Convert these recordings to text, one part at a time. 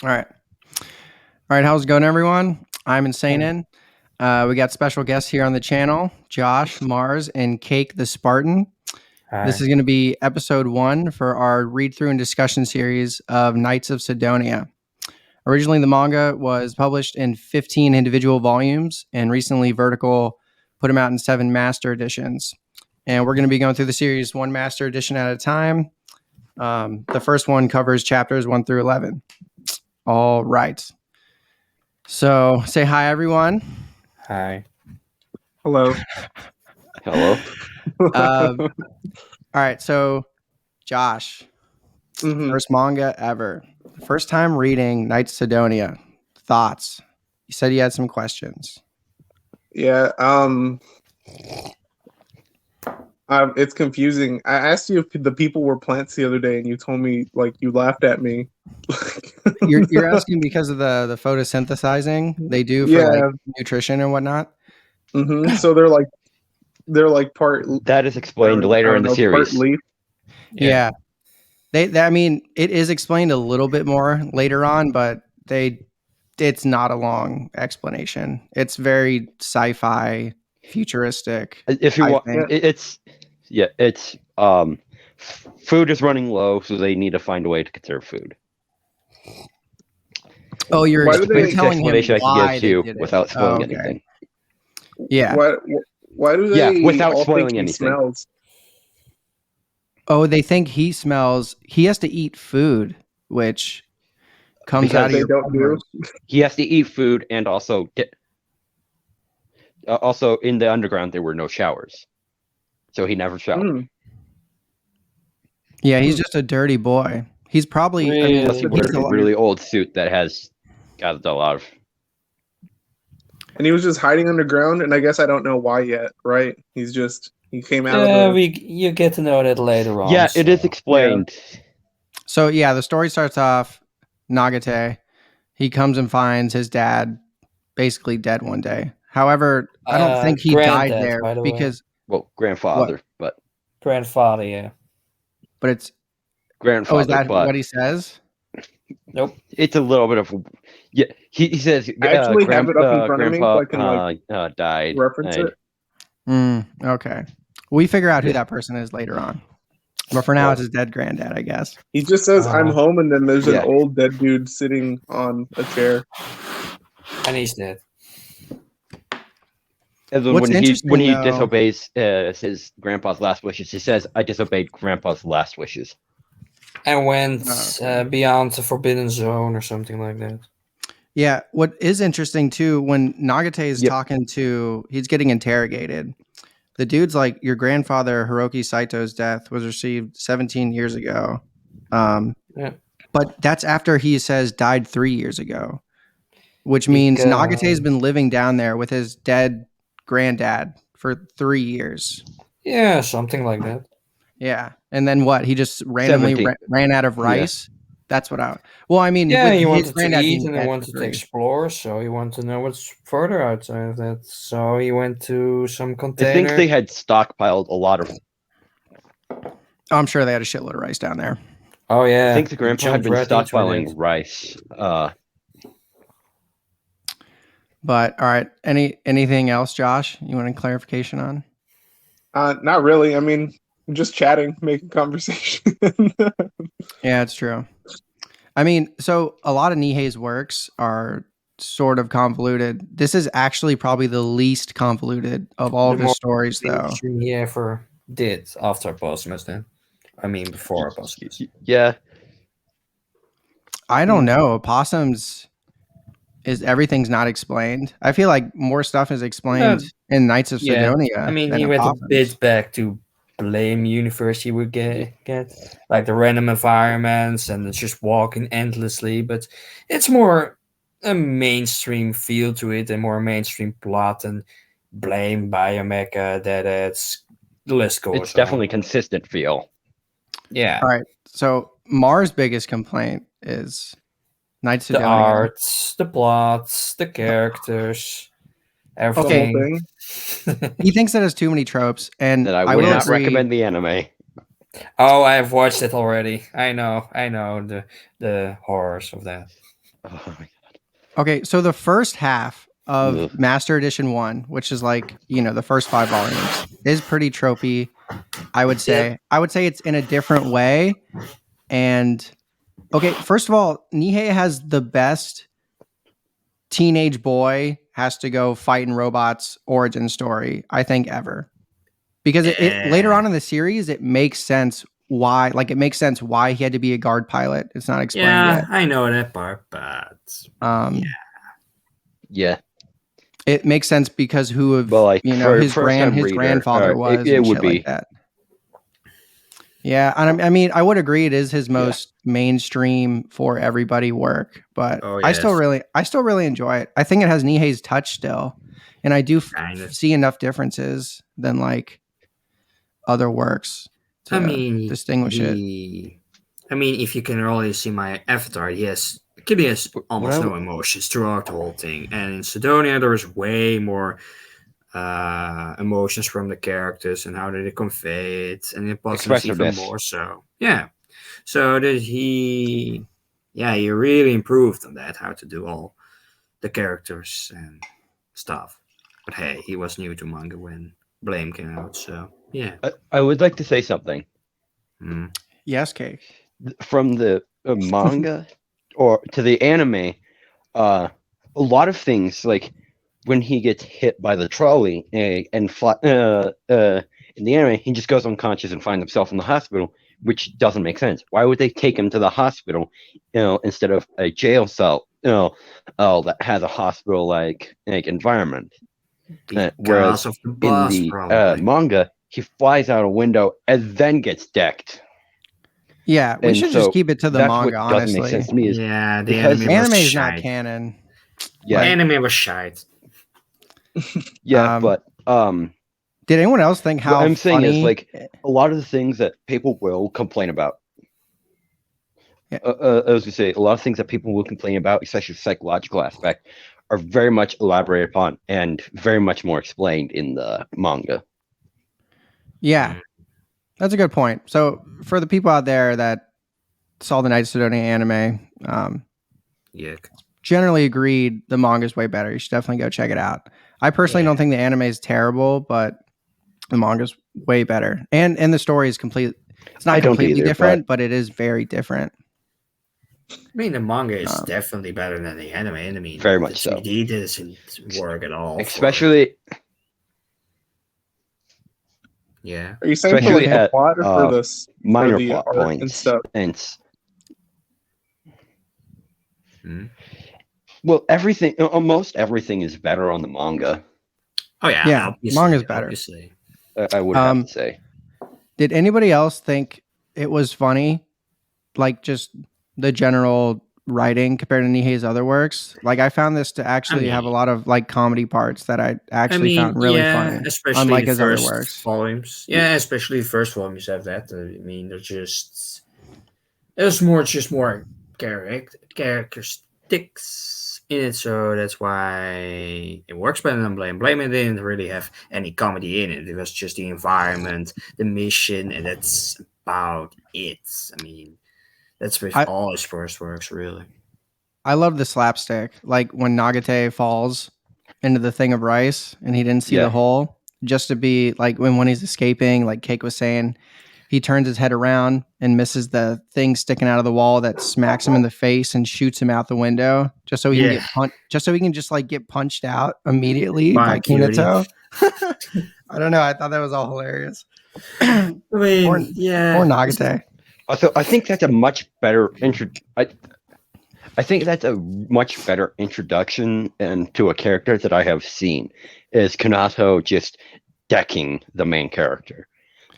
All right. All right. How's it going, everyone? I'm Inseinen. We got special guests here on the channel, Josh, Mars, and Cake the Spartan. This Hi. is going to be episode 1 for our read-through and discussion series of Knights of Sidonia. Originally, the manga was published in 15 individual volumes, and recently Vertical put them out in 7 master editions. And we're going to be going through the series 1 master edition at a time. The first one covers chapters 1 through 11. All right. So say hi, everyone. Hi. Hello. Hello. All right. So, Josh, Mhm. first manga ever. First time reading Knights of Sidonia. Thoughts? You said you had some questions. Yeah. It's confusing. I asked you if the people were plants the other day, and you told me you laughed at me. You're asking because of the photosynthesizing they do for nutrition and whatnot. Mm-hmm. So they're like part. That is explained later in the series. Part leaf. Yeah. I mean, it is explained a little bit more later on, but it's not a long explanation. It's very sci-fi, futuristic. If you want, it's food is running low, so they need to find a way to conserve food. Oh, you're telling him explanation why I can give you without spoiling anything. Yeah. Why do they? Yeah, without all spoiling think he anything. Smells? Oh, they think he smells. He has to eat food, which comes out of your pores. He has to eat food, and also in the underground there were no showers, so he never showered. Yeah, he's just a dirty boy. He's probably he wears a really old suit that has got a lot of. And he was just hiding underground, and I guess I don't know why yet, right? He came out of you get to know that later on. Yeah, it is explained. Yeah. So yeah, the story starts off Nagate. He comes and finds his dad basically dead one day. However, I don't think he died there because grandfather, but grandfather, yeah. But it's grandfather. Oh, is that what he says? Nope. It's a little bit of He says I actually have it up in front of me, so I can died. Reference it. Okay. We figure out who that person is later on. But for now, it's his dead granddad, I guess. He just says, "I'm home," and then there's an old dead dude sitting on a chair, and he's dead. And then when he disobeys his grandpa's last wishes, he says, "I disobeyed grandpa's last wishes," and went beyond the forbidden zone or something like that. Yeah. What is interesting too, when Nagate is he's getting interrogated. The dude's like, your grandfather Hiroki Saito's death was received 17 years ago. But that's after he says died 3 years ago, which means Nagate's been living down there with his dead granddad for 3 years. Yeah, something like that. Yeah. And then what? He just randomly ran out of rice? Yeah. That's what he wanted to eat and he wanted to explore, so he wanted to know what's further outside of that. So he went to some container. I think they had stockpiled a lot of. I'm sure they had a shitload of rice down there. Oh yeah, I think the grandpa had been stockpiling rice. But all right, anything else, Josh? You want a clarification on? Not really. I mean, just chatting, making conversation. Yeah, it's true. I mean, so a lot of Nihei's works are sort of convoluted. This is actually probably the least convoluted of all of his stories, though. He ever did after Posthumous, then. I mean, before Posthumous. Yeah. I don't know. Opossums everything's not explained. I feel like more stuff is explained in Knights of Sidonia. I mean, he went a bit back to blame universe he would get like the random environments and it's just walking endlessly, but it's more a mainstream feel to it and more mainstream plot and blame Biomecha that it's the list goes. It's definitely consistent feel. Yeah. All right. So Mars' biggest complaint is Knights of Sidonia. The arts, the plots, the characters. Everything. Okay. He thinks that has too many tropes, and that I would not recommend the anime. Oh, I have watched it already. I know the horrors of that. Oh my Okay, so the first half of Ugh. Master Edition 1, which is like, the first 5 volumes, is pretty tropey, I would say. I would say it's in a different way. And okay, first of all, Nihei has the best teenage boy has to go fighting robots origin story, I think, ever. Because it later on in the series, it makes sense why he had to be a guard pilot. It's not explained yet. I know that part, but Yeah. It makes sense because for his first time his reader, grandfather was it and would shit be. like that. Yeah, and I mean, I would agree it is his most mainstream for everybody work, but I still really enjoy it. I think it has Nihei's touch still, and I do see enough differences than like other works to distinguish it. If you can really see my avatar, he has almost no emotions throughout the whole thing, and in Sidonia there is way more emotions from the characters and how they convey it, and it was even more so. Yeah, so that he really improved on that, how to do all the characters and stuff. But hey, he was new to manga when Blame came out, so yeah. I would like to say something. Yes, Cake. From the manga or to the anime, a lot of things, like when he gets hit by the trolley in the anime, he just goes unconscious and finds himself in the hospital, which doesn't make sense. Why would they take him to the hospital, instead of a jail cell, that has a hospital like environment? Whereas of the boss, in the manga, he flies out a window and then gets decked. Yeah, we should just keep it to the manga, honestly. Doesn't make sense to me. The because anime is not canon. Yeah, anime was shite. Yeah, but did anyone else think how what I'm saying funny... is, like, a lot of the things that people will complain about. Yeah. As we say, a lot of things that people will complain about, especially the psychological aspect, are very much elaborated upon and very much more explained in the manga. Yeah, that's a good point. So for the people out there that saw the Knights of Sidonia anime, generally agreed the manga is way better. You should definitely go check it out. I personally don't think the anime is terrible, but the manga is way better. And the story is completely... It's not completely different, but it is very different. I mean, the manga is definitely better than the anime. I mean, very much so. He doesn't work at all. Especially... Yeah. Are you saying especially for the plot or for this minor for the plot art points and stuff? Well, everything, almost everything is better on the manga. Oh yeah, manga's better. Obviously. I would have to say. Did anybody else think it was funny, like just the general writing compared to Nihei's other works? Like, I found this to actually have a lot of like comedy parts that I actually found really funny, especially unlike the his other first works. Volumes. Yeah, especially the first volumes have that. I mean, they're just... There's more characteristics in it, so that's why it works better than Blame. Blame didn't really have any comedy in it. It was just the environment, the mission, and that's about it. I mean, that's with all his first works, really. I love the slapstick, like when Nagate falls into the thing of rice and he didn't see the hole, just to be like when he's escaping, like Cake was saying, he turns his head around and misses the thing sticking out of the wall that smacks him in the face and shoots him out the window, just so he can get punched out immediately by Kunito. I don't know. I thought that was all hilarious. I mean, or Nagate. So I think that's a much better I think that's a much better introduction to a character that I have seen, is Kunito just decking the main character.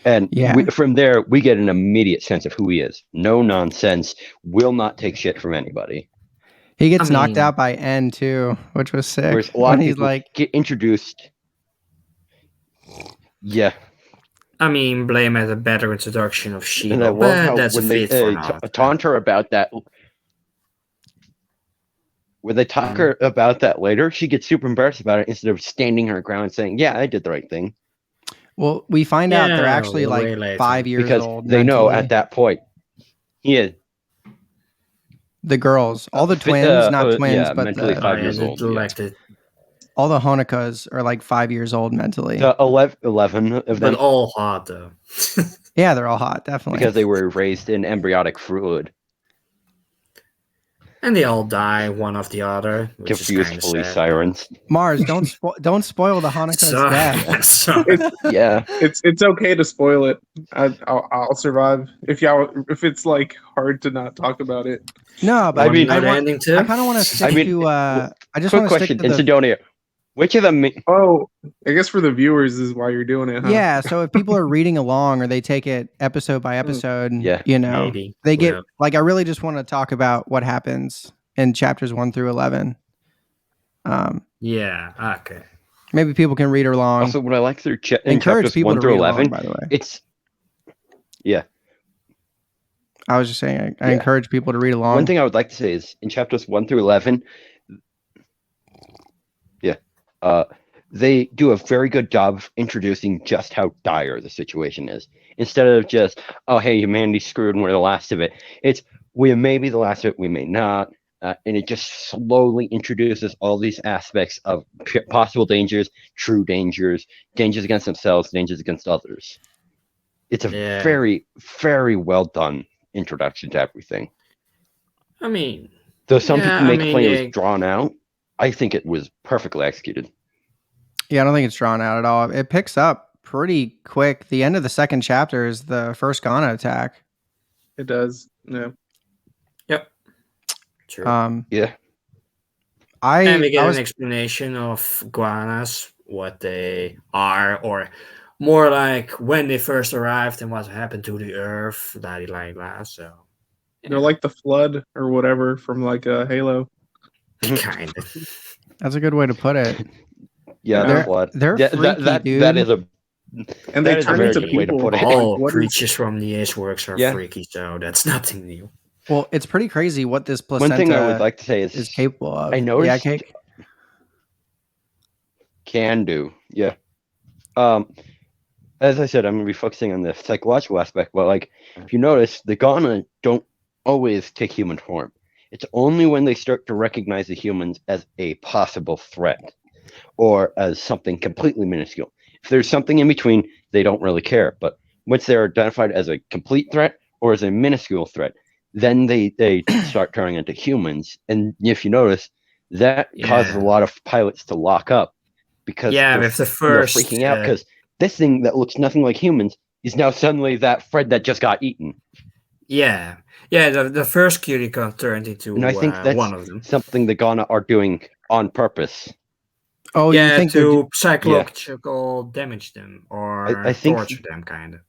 And from there, we get an immediate sense of who he is. No nonsense, will not take shit from anybody. He gets knocked out by N too, which was sick. Whereas a lot of people get introduced. Yeah. I mean, Blame has a better introduction of Shiva, but that's when they taunt her about that. When they talk her about that later, she gets super embarrassed about it instead of standing her ground and saying, "Yeah, I did the right thing." Well, we find out they're actually like 5 years because old. They know at that point. The girls, all the twins, not twins, yeah, but mentally the, 5 years old. Yeah. Elected, all the Honokas are like 5 years old mentally. The 11 of but them, all hot though. Yeah, they're all hot, definitely. because they were raised in embryonic fluid. And they all die one after the other, which is Confused kind of police sad. sirens. Mars, don't spoil the Honoka's So, death. sorry. Yeah. It's okay to spoil it. I'll survive if it's like hard to not talk about it. No, but I mean- Not ending too. I kind of want to stick to. I just Quick want to stick question: to in the. Sidonia, which of them? Oh, I guess for the viewers is why you're doing it, huh? Yeah, so if people are reading along or they take it episode by episode, Yeah. you know, Maybe. they get Yeah. like I really just want to talk about what happens in chapters 1 through 11. Yeah. Okay. Maybe people can read along. Also, what I like through in Encourage chapters people 1 to through read 11, along. By the way, it's I was just saying I Yeah. encourage people to read along. one thing I would like to say is in chapters 1 through 11. They do a very good job of introducing just how dire the situation is. Instead of just, oh, hey, humanity's screwed and we're the last of it. It's, we may be the last of it, we may not. And it just slowly introduces all these aspects of possible dangers, true dangers, dangers against themselves, dangers against others. It's a Yeah. very, very well done introduction to everything. I mean, Though some Yeah, people I make mean, claim it yeah. was drawn out, I think it was perfectly executed. Yeah, I don't think it's drawn out at all. It picks up pretty quick. The end of the second chapter is the first Gauna attack. It does. Yeah. true. Yeah. And we get I was an explanation of Guanas, what they are, or more like when they first arrived and what happened to the Earth, blah, blah, blah. So, They're like the flood or whatever from like Halo. kind of. that's a good way to put it. Yeah, They're- the flood. they're That- freaky, that dude. is a And That they is a turn very into good way to people. put it. All What is- creatures from the Ace works are Yeah. freaky, so that's nothing new. Well, it's pretty crazy what this one placenta thing I would like to say is is capable of. I noticed Yeah, Cake? can do. Yeah. As I said, I'm gonna be focusing on the psychological aspect, but like if you notice, the Gauna don't always take human form. It's only when they start to recognize the humans as a possible threat or as something completely minuscule. If there's something in between, they don't really care. But once they're identified as a complete threat or as a minuscule threat, then they start turning into humans. And if you notice, that causes a Yeah. lot of pilots to lock up because Yeah, they're, with the they're first, freaking out because this thing that looks nothing like humans is now suddenly that Fred that just got eaten. Yeah, the first Curicon turned into And I think that's one of them. something the Gauna are doing on purpose. Oh, you Yeah, think they're to psychological damage them or I think- torture them, kind of.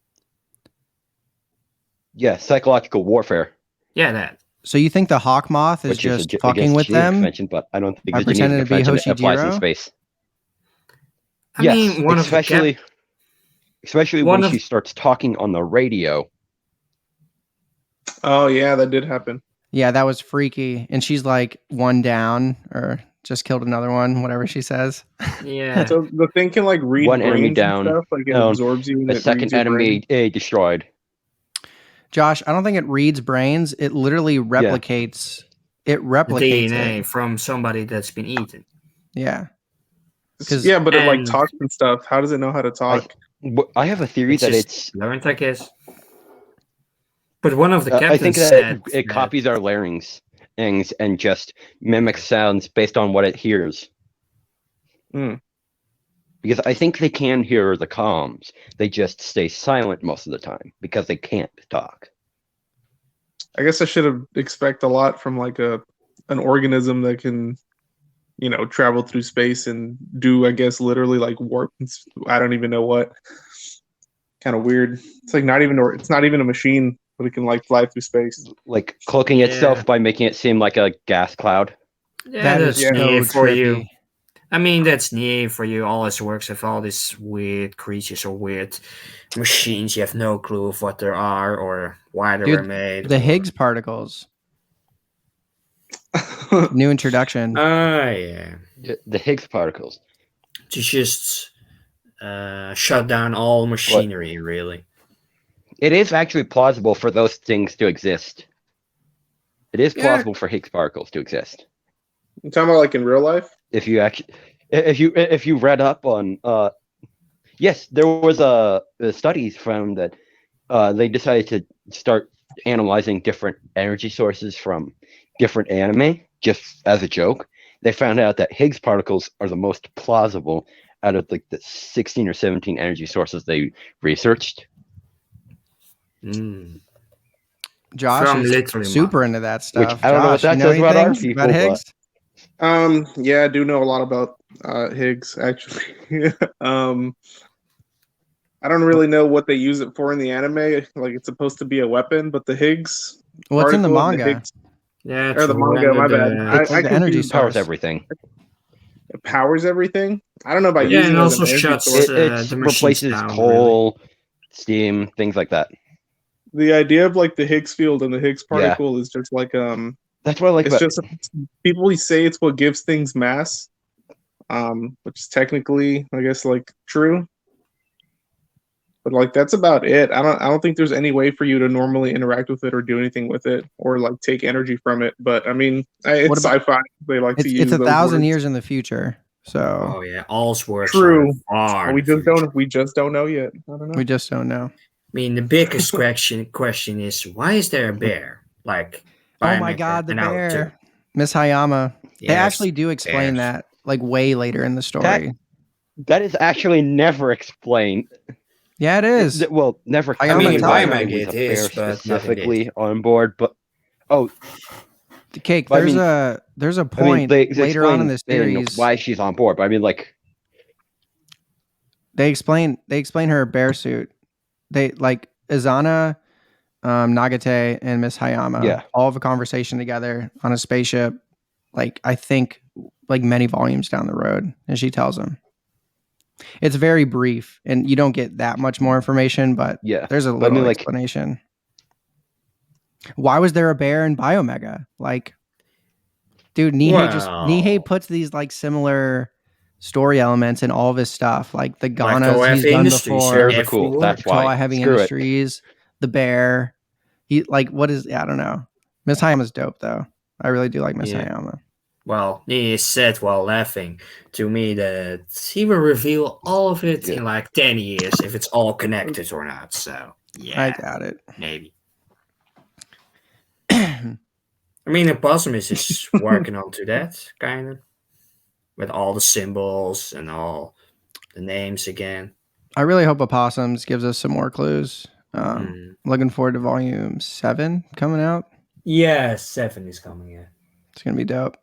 Yeah, psychological warfare. Yeah, that. so you think the hawk moth is Which is just fucking with against Geneva them? Convention, but I don't think by the Geneva pretending to be Convention applies in Hoshijiro? space. I Yes, mean, one of the especially one when of- she starts talking on the radio. Oh yeah, that did happen. Yeah, that was freaky. And she's like one down or just killed another one, whatever she says. yeah. So the thing can like read One enemy brains down, and stuff. Like it down, absorbs you. And A it second reads your enemy brain. destroyed. Josh, I don't think it reads brains. It literally replicates. It replicates DNA it. from somebody that's been eaten. Yeah. 'Cause- Yeah, but it like and- talks and stuff. How does it know how to talk? I have a theory It's that just it's. learned, I guess. But one of the captains I think that said it copies our larynx and just mimics sounds based on what it hears. Hmm. Because I think they can hear the comms. They just stay silent most of the time because they can't talk. I guess I should have expect a lot from like an organism that can, travel through space and do, I guess, literally like warp. I don't even know what. Kind of weird. It's like it's not even a machine, but it can like fly through space. Like cloaking Yeah. itself by making it seem like a gas cloud. Yeah, That that's is so near for you. trippy. I mean, that's near for you. All this works with all these weird creatures or weird machines. You have no clue of what they are or why they Dude, were made. The Higgs particles. New introduction. Yeah. The Higgs particles. To just shut down all machinery, really. It is actually plausible for those things to exist. It is Yeah. plausible for Higgs particles to exist. You talking about like in real life? If you read up on yes, there was studies found that they decided to start analyzing different energy sources from different anime just as a joke. They found out that Higgs particles are the most plausible out of like the 16 or 17 energy sources they researched. Mm. Josh From is literally super manga. into that stuff. I don't know what Josh, that you know says about our anything people, about Higgs? Yeah, I do know a lot about Higgs actually. I don't really know what they use it for in the anime. Like it's supposed to be a weapon, but the Higgs What's in the particle and manga? Higgs Yeah, or to the manga. render My bad. the- It's like the energy confused. Powers source. everything. It powers everything. I don't know about Yeah, using and it as also an energy shuts source. It the machines replaces down. coal, steam, things like that. The idea of like the Higgs field and the Higgs Yeah. particle is just like That's what I like it's about just people say it's what gives things mass, which is technically I guess like true. But like that's about it. I don't think there's any way for you to normally interact with it or do anything with it or like take energy from it. But I mean, it's What about- sci-fi. They like to use It's 1,000 those years in the future. So Oh yeah, all's works True. are far. We in the just future. don't. We just don't know yet. I don't know. we just don't know. I mean, the biggest question is why is there a bear? Like, Oh my Biomecha God, the and Naruto. bear. Miss Hayama. They Yes, actually do explain bears. that like way later in the story. that is actually never explained. Yeah, it is. Well, never. I mean, in Biomaga was it a bear is, but not in specifically on board. But Cake, But I there's mean- there's a I mean, point they later on in the explain series. why she's on board. But I mean, like, They explain her bear suit. They like Azana, Nagate, and Miss Hayama Yeah. all have a conversation together on a spaceship. Like I think like many volumes down the road, and she tells him. It's very brief, and you don't get that much more information, but yeah. there's a But I little mean, like, explanation. Why was there a bear in Biomega? Like, dude, Nihei puts these like similar story elements in all of his stuff, like the Gaunas OF he's done Industries, before, bears are cool. everywhere. That's Toa why. Heavy Screw it. Industries, the bear. He like what is I don't know. Miss Hayama's dope though. I really do like Miss Yeah. Hayama. Well, he said while laughing to me that he will reveal all of it Yeah. in like 10 years if it's all connected or not. So, yeah, I doubt it. maybe. I mean, the Opossums is working on to that, kind of. With all the symbols and all the names again. I really hope Opossums gives us some more clues. Looking forward to volume 7 coming out. Yeah, 7 is coming, yeah. It's gonna be dope.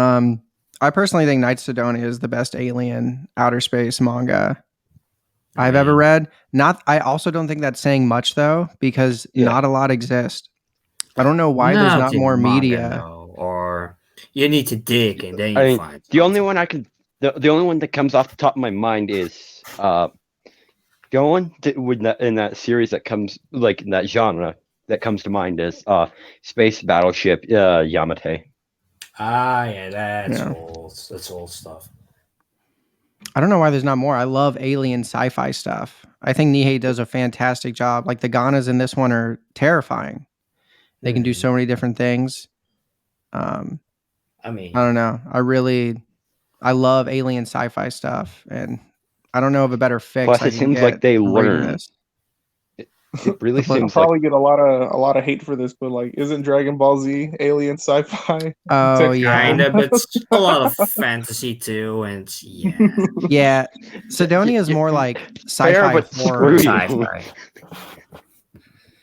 I personally think Knights of Sidonia is the best alien outer space manga I've ever read. I also don't think that's saying much though, because not a lot exist. I don't know why there's not in more manga, media. though, or you need to dig and then you I mean, find the only something. one I can, the only one that comes off the top of my mind is the only one in that series that comes like in that genre that comes to mind is Space Battleship Yamate. Ah, yeah, that's Yeah. old. That's old stuff. I don't know why there's not more. I love alien sci-fi stuff. I think Nihei does a fantastic job. Like the Gaunas in this one are terrifying. They can do so many different things. I mean, I don't know. I love alien sci-fi stuff, and I don't know of a better fix. Plus, I it can seems get like they from reading learn. this. It really I'll seems like probably get a lot of hate for this, but like, isn't Dragon Ball Z alien sci-fi? Oh yeah, kind of, but a lot of fantasy too, and yeah. yeah. Sidonia is more like sci-fi fair, but horror. screw you. Sci-fi.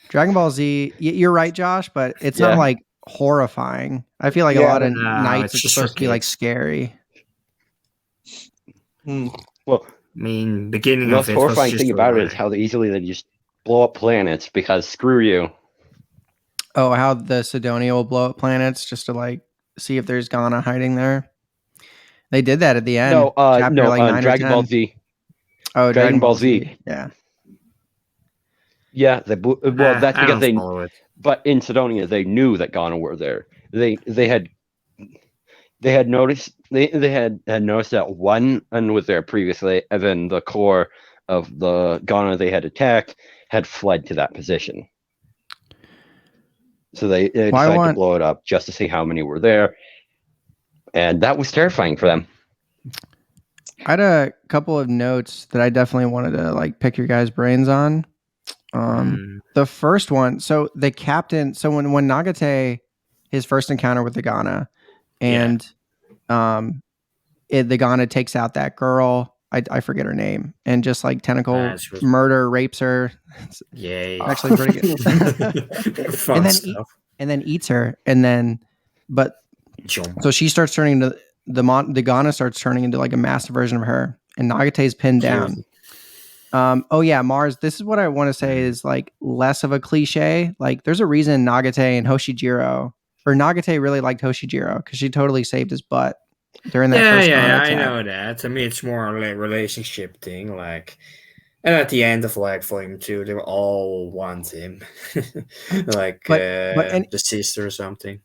Dragon Ball Z. You're right, Josh, but it's not Yeah. like horrifying. I feel like a Yeah. lot of No, nights it's it's just supposed for to be like kids. scary. Well, I mean, beginning the of most it was horrifying just thing about it is how easily they just blow up planets because screw you. Oh, how the Sidonia will blow up planets just to like see if there's Gauna hiding there. They did that at the end. No, Chapter like 9 Dragon or 10. Ball Z. Oh, Dragon Ball Z. Yeah. Yeah, that's I because don't follow it. But in Sidonia, they knew that Gauna were there. They had noticed had noticed that one and was there previously, and then the core of the Gauna they had attacked had fled to that position. So they Well, decided to blow it up just to see how many were there, and that was terrifying for them. I had a couple of notes that I definitely wanted to like pick your guys' brains on. The first one, so the captain, so when Nagate, his first encounter with the Gauna, and the Gauna takes out that girl, I forget her name, and just like tentacle murder rapes her. Yay! Actually, pretty good. Fun stuff. And then eats her, and then so she starts turning into the Gauna starts turning into like a massive version of her, and Nagate's pinned down. Oh yeah, Mars. This is what I want to say is like less of a cliche. Like, there's a reason Nagate and Hoshijiro, or Nagate really liked Hoshijiro because she totally saved his butt during that first Gauna attack. I know that. To me, it's more like a relationship thing. Like, and at the end of like Volume 2, they all want him, like the sister or something.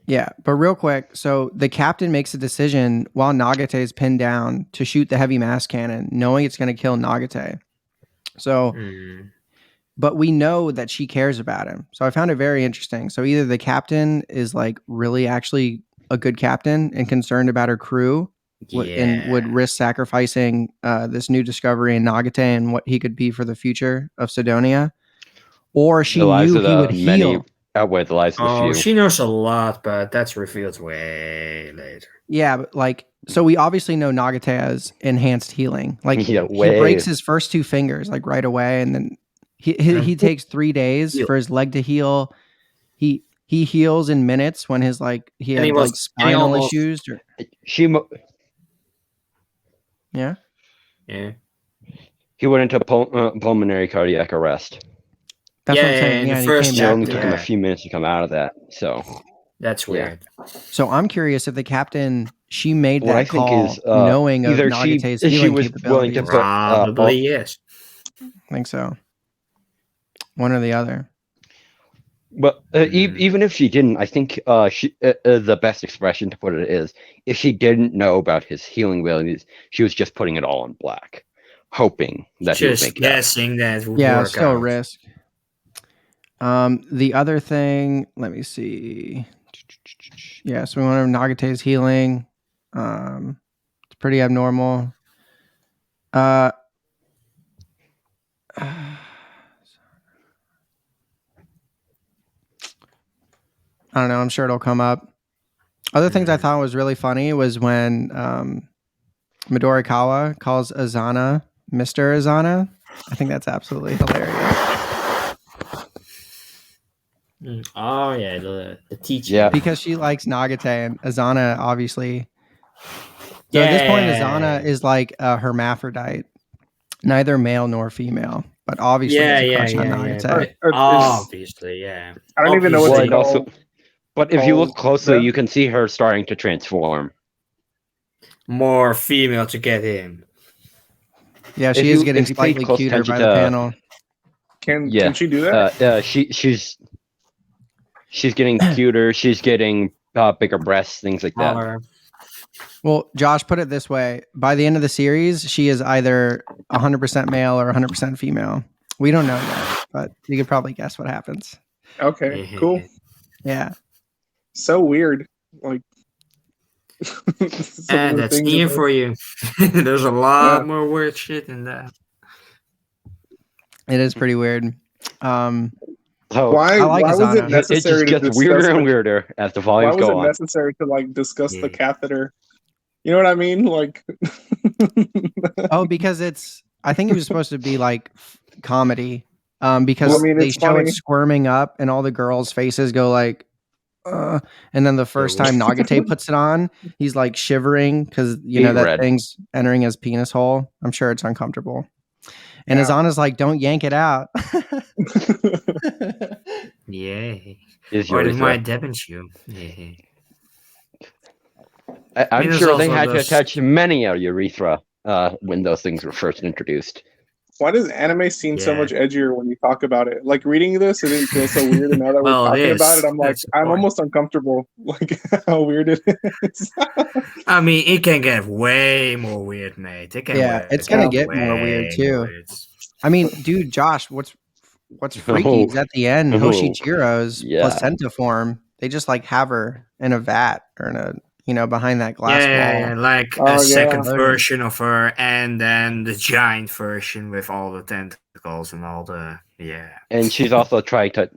Yeah, but real quick, so the captain makes a decision while Nagate is pinned down to shoot the heavy mass cannon, knowing it's going to kill Nagate. So, but we know that she cares about him. So I found it very interesting. So either the captain is like really actually a good captain and concerned about her crew and would risk sacrificing this new discovery in Nagate and what he could be for the future of Sidonia, or she knew he would heal. Outweigh the lives of the few. She knows a lot, but that's revealed way later. Yeah, but like, so we obviously know Nagate has enhanced healing. Like, he breaks his first 2 fingers like right away, and then he takes 3 days for his leg to heal. He heals in minutes when his he had like spinal issues. Yeah. He went into pulmonary cardiac arrest. That's what I'm saying. Yeah, it only took him a few minutes to come out of that. So that's weird. So I'm curious if the captain, she made that call knowing of Nagate's healing capabilities. Probably yes. I think so. One or the other. But even if she didn't, I think the best expression to put it is, if she didn't know about his healing abilities, she was just putting it all in black, hoping that he would make guessing that would work out. Still a risk. The other thing, let me see. Yeah, so we want to have Nagate's healing. It's pretty abnormal. I don't know. I'm sure it'll come up. Other things I thought was really funny was when Midorikawa calls Azana Mr. Azana. I think that's absolutely hilarious. Oh yeah, the teacher. Yeah, because she likes Nagate, and Azana obviously. So at this point, Azana is like a hermaphrodite, neither male nor female, but obviously has a crush on Nagate. Obviously, yeah. I don't even know what they call. But if you look closely, you can see her starting to transform. More female to get him. Yeah, she is getting slightly cuter by the panel. Can she do that? She's getting cuter. She's getting bigger breasts, things like that. Well, Josh, put it this way. By the end of the series, she is either 100% male or 100% female. We don't know yet, but you could probably guess what happens. Okay, cool. Yeah. So weird. Like, and that's Ian for you. There's a lot more weird shit in that. It is pretty weird. Why was it necessary? It just gets weirder and weirder as the volumes go on. Why was it necessary to like discuss the catheter? You know what I mean? Like, because I think it was supposed to be like comedy. Because they show it squirming up, and all the girls' faces go like, and then the first time Nagate puts it on, he's like shivering because that thing's entering his penis hole. I'm sure it's uncomfortable. And Azana's like, don't yank it out. Yay. Or it might damage you. Yeah. I'm sure they had to attach many a urethra when those things were first introduced. Why does anime seem so much edgier when you talk about it? Like, reading this, it didn't feel so weird. And now that we're talking about it, I'm like, I'm almost uncomfortable. Like, how weird it is. I mean, it can get way more weird, mate. It's going to get more weird, too. I mean, dude, Josh, what's freaky is at the end, Oh, Hoshijiro's yeah. placenta form. They just like have her in a vat or in a behind that glass wall. like Oh, a yeah. second Oh, yeah. version of her, and then the giant version with all the tentacles and all the And she's also trying to.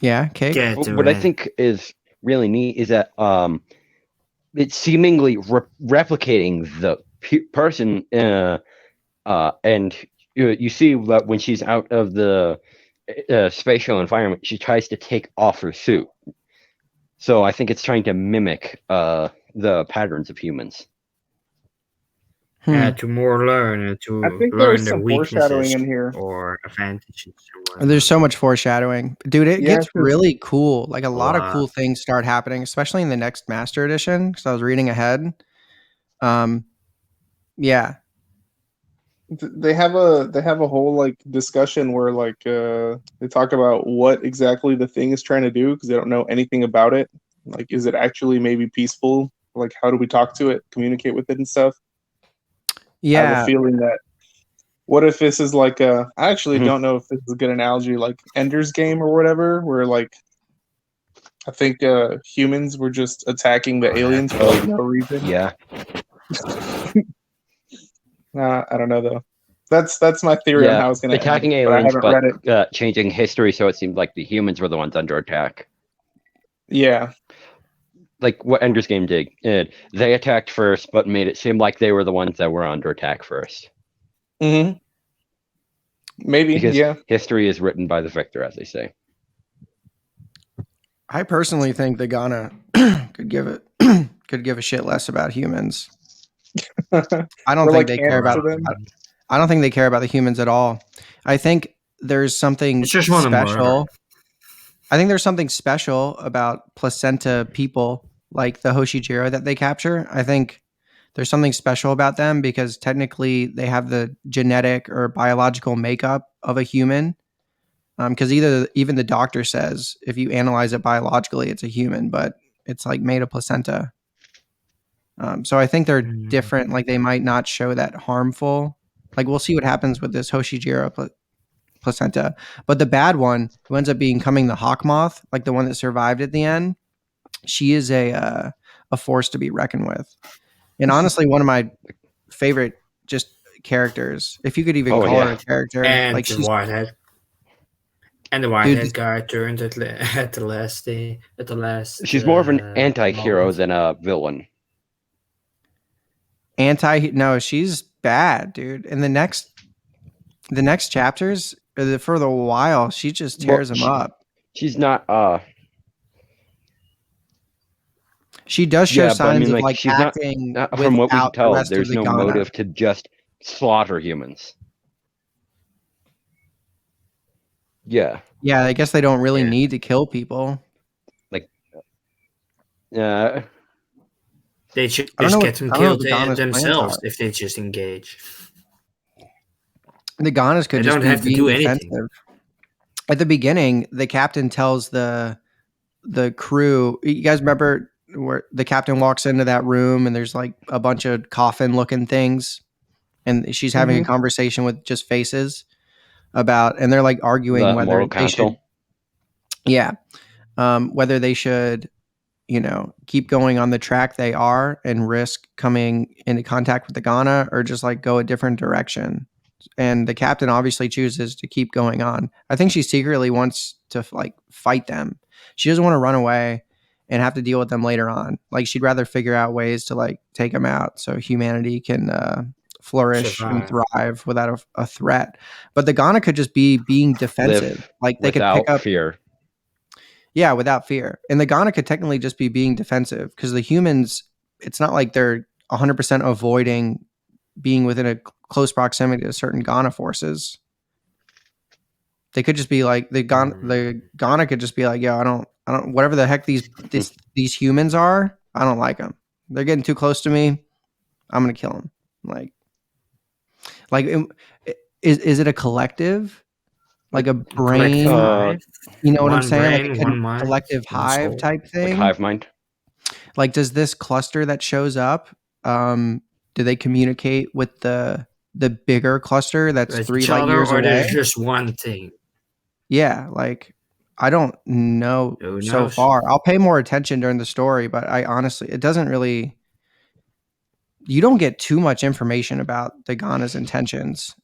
Yeah, Cake. get to What I it. think is really neat is that it's seemingly replicating the person, and you see that when she's out of the spatial environment, she tries to take off her suit. So I think it's trying to mimic the patterns of humans. To more learn to I think learn there's their some foreshadowing weaknesses in here. or advantages. Or There's so much foreshadowing. Dude, it Yeah, gets 'cause- really cool. Like a lot of lot. cool things start happening, especially in the next Master Edition, because I was reading ahead. Yeah. They have a whole like discussion where like they talk about what exactly the thing is trying to do because they don't know anything about it. Like, is it actually maybe peaceful? Like, how do we talk to it, communicate with it, and stuff? I have Yeah. a feeling that. What if this is like I actually Mhm. don't know if this is a good analogy, like Ender's Game or whatever, where like I think humans were just attacking the aliens for like no reason. Yeah. I don't know though. That's my theory on how it's going to attacking end, but I aliens, haven't read it. but changing history so it seemed like the humans were the ones under attack. Yeah, Like what Ender's Game did. They attacked first, but made it seem like they were the ones that were under attack first. mm-hmm. Maybe. Because Yeah, history is written by the victor, as they say. I personally think the Gauna could give a shit less about humans. I don't We're think like they care ants about to them. I don't think they care about the humans at all. I think there's something It's just one of special. I think there's something special about placenta people like the Hoshijiro that they capture. I think there's something special about them because technically they have the genetic or biological makeup of a human. Because even the doctor says if you analyze it biologically, it's a human, but it's like made of placenta. So I think they're different. Like they might not show that harmful. Like we'll see what happens with this Hoshijiro placenta. But the bad one, who ends up becoming the hawk moth, like the one that survived at the end, she is a force to be reckoned with. And honestly, one of my favorite just characters, if you could even call her a character, and like the she's whitehead. And the whitehead guy turned at the last day. At the last, she's more of an anti-hero moment. than a villain. No, she's bad, dude. In the next chapters, for the while, she just tears him up. She's not. She does show but signs of like like she's acting not. From what we can without the tell, rest of there's the no Gauna. motive to just slaughter humans. Yeah. Yeah, I guess they don't really need to kill people. Like, they just I don't know get them I don't know what killed the Gauna's plans themselves are. if they just engage. The Gaunas could They just don't be have to being do anything. defensive. At the beginning, the captain tells the crew. You guys remember where the captain walks into that room and there's like a bunch of coffin-looking things, and she's having a conversation with just faces about, and they're like arguing the whether Moral they should, whether they should, keep going on the track they are and risk coming into contact with the Gauna, or just like go a different direction. And the captain obviously chooses to keep going on. I think she secretly wants to like fight them. She doesn't want to run away and have to deal with them later on. Like she'd rather figure out ways to like take them out so humanity can flourish and thrive without a threat. But the Gauna could just be being defensive. Live like they could pick up fear. Yeah, without fear. And the Gauna could technically just be being defensive because the humans, it's not like they're 100% avoiding being within a close proximity to certain Gauna forces. They could just be like the Gauna could just be like, yo, I don't whatever the heck these humans are, I don't like them. They're getting too close to me. I'm gonna kill them. Like, is it a collective? Like a brain? You know what I'm saying? Brain, like a collective hive type thing. Like hive mind. Like, does this cluster that shows up? Do they communicate with the the bigger cluster that's With 3 each light other, years or away. there's just one thing. Yeah, like I don't know Who so knows? far. I'll pay more attention during the story, but I honestly, it doesn't really. You don't get too much information about the Gauna's intentions.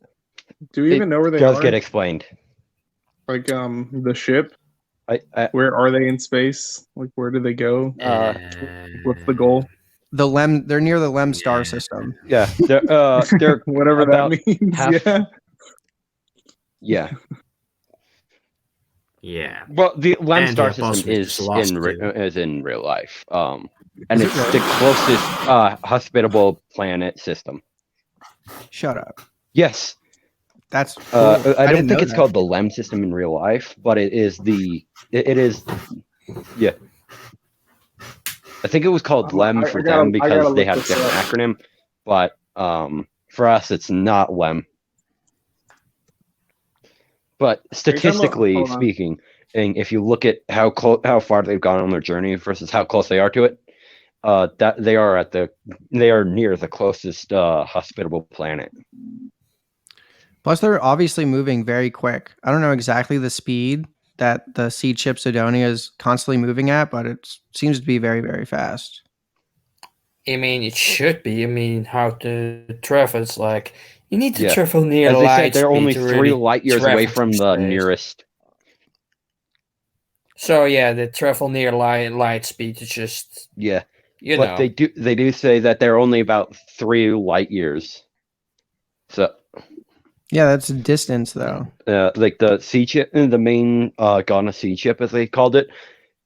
Do we even know where they does are? get explained. Like the ship. I Where are they in space? Like where do they go? What's the goal? They're near the Lem star Yeah. system. yeah, they're Whatever about that means. half- Yeah. yeah. Yeah. Well, the Lem And star yeah, system possibly just lost too. is in real life. And Is it it's really? the closest hospitable planet system. Shut up. Yes. That's cool. I don't didn't think know it's that. called the Lem system in real life, but it is yeah. I think it was called Lem for them because they had a different acronym, but for us it's not Lem. But statistically hold on. speaking, and if you look at how far they've gone on their journey versus how close they are to it, that they are near the closest hospitable planet. Plus, they're obviously moving very quick. I don't know exactly the speed that the seed ship Sidonia is constantly moving at, but it seems to be very, very fast. I mean, it should be. I mean, how to travel? It's like you need to Yeah. travel near As they light said, they're speed only to 3 really light years travel away through from the space. nearest. So yeah, they travel near light speed. It's just Yeah, you but know. they do say that they're only about 3 light years. So Yeah, that's a distance, though. like the sea chip, the main Gauna sea chip, as they called it,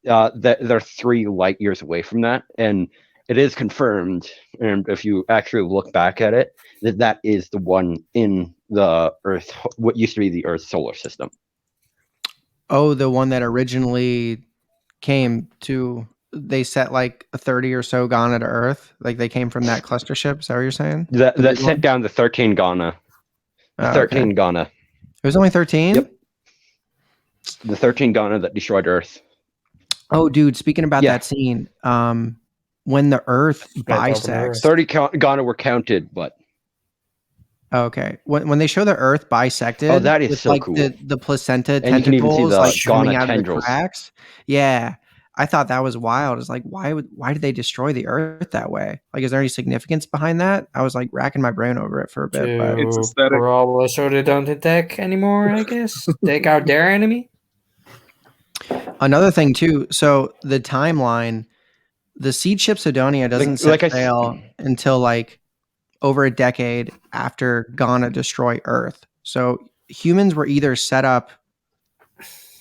that they're 3 light years away from that, and it is confirmed. And if you actually look back at it, that is the one in the Earth, what used to be the Earth solar system. Oh, the one that originally came to. They set like a 30 or so Gauna to Earth. Like they came from that cluster ship. Is that what you're saying? That The big sent one? down the 13 Gauna. The Oh, 13 okay. Gauna. It was only 13? Yep. The 13 Gauna that destroyed Earth. Oh, dude, speaking about Yeah. that scene, when the Earth Split open bisects. 30 Gauna were counted, but Okay. When they show the Earth bisected, Oh, that is with so like cool. the placenta And you can even see tentacles the like coming Gauna out of the tendrils. cracks. Yeah. I thought that was wild. It's like, why did they destroy the Earth that way? Like, is there any significance behind that? I was like racking my brain over it for a bit, but It's To aesthetic. probably so they don't attack anymore. I guess take out their enemy. another thing too. So the timeline, the seed ship Sidonia doesn't set like I s- sail until like over a decade after Gauna destroy Earth. So humans were either set up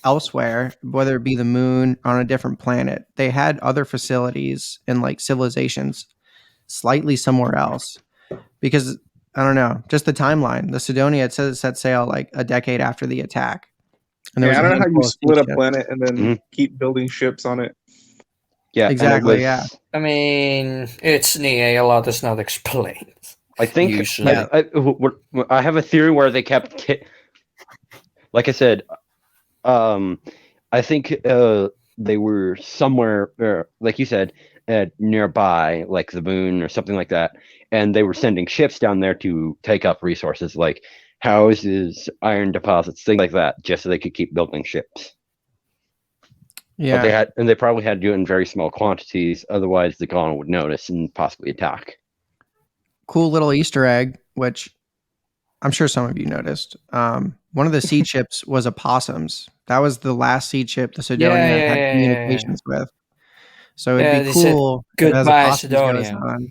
elsewhere, whether it be the moon on a different planet. They had other facilities and like civilizations slightly somewhere else. Because I don't know, just the timeline. The Sidonia, it says it set sail like a decade after the attack. And there Yeah, was I a don't know how handful you of split a steamships. planet and then Mhm. keep building ships on it. Yeah, Exactly, and it yeah. was, I mean, it's nihei. A lot is not explained. I think Usually. I have a theory where they kept like I said, I think they were somewhere, like you said, nearby, like the moon or something like that, and they were sending ships down there to take up resources like houses, iron deposits, things like that, just so they could keep building ships. Yeah. But they probably had to do it in very small quantities, otherwise the Gauna would notice and possibly attack. Cool little Easter egg, which I'm sure some of you noticed. One of the seed ships was opossums. That was the last seed ship the Sidonia Yeah. had communications with. So it'd Yeah, be they said, cool if it has "Goodbye, opossums goes Sidonia." on.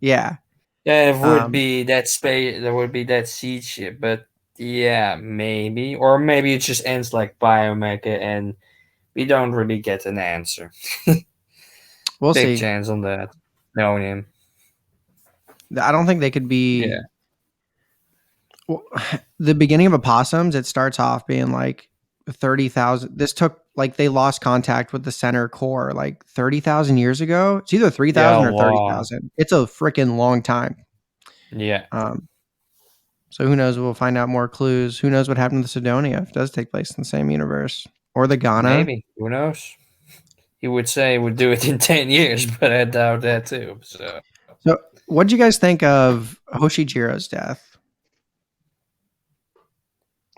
Yeah. Yeah, it would Um, be that space. There would be that seed ship, but yeah, maybe, or maybe it just ends like Biomega, and we don't really get an answer. We'll Big see. chance on that. Knowing him. I don't think they could be. Yeah. Well, the beginning of opossums, it starts off being like 30,000. This took like they lost contact with the center core like 30,000 years ago. It's either 3,000 Yeah, or wow. 30,000. It's a freaking long time. Yeah. So who knows? We'll find out more clues. Who knows what happened to Sidonia if it does take place in the same universe or the Gauna? Maybe. Who knows? He would say he would do it in 10 years, but I doubt that too. So So what did you guys think of Hoshijiro's death?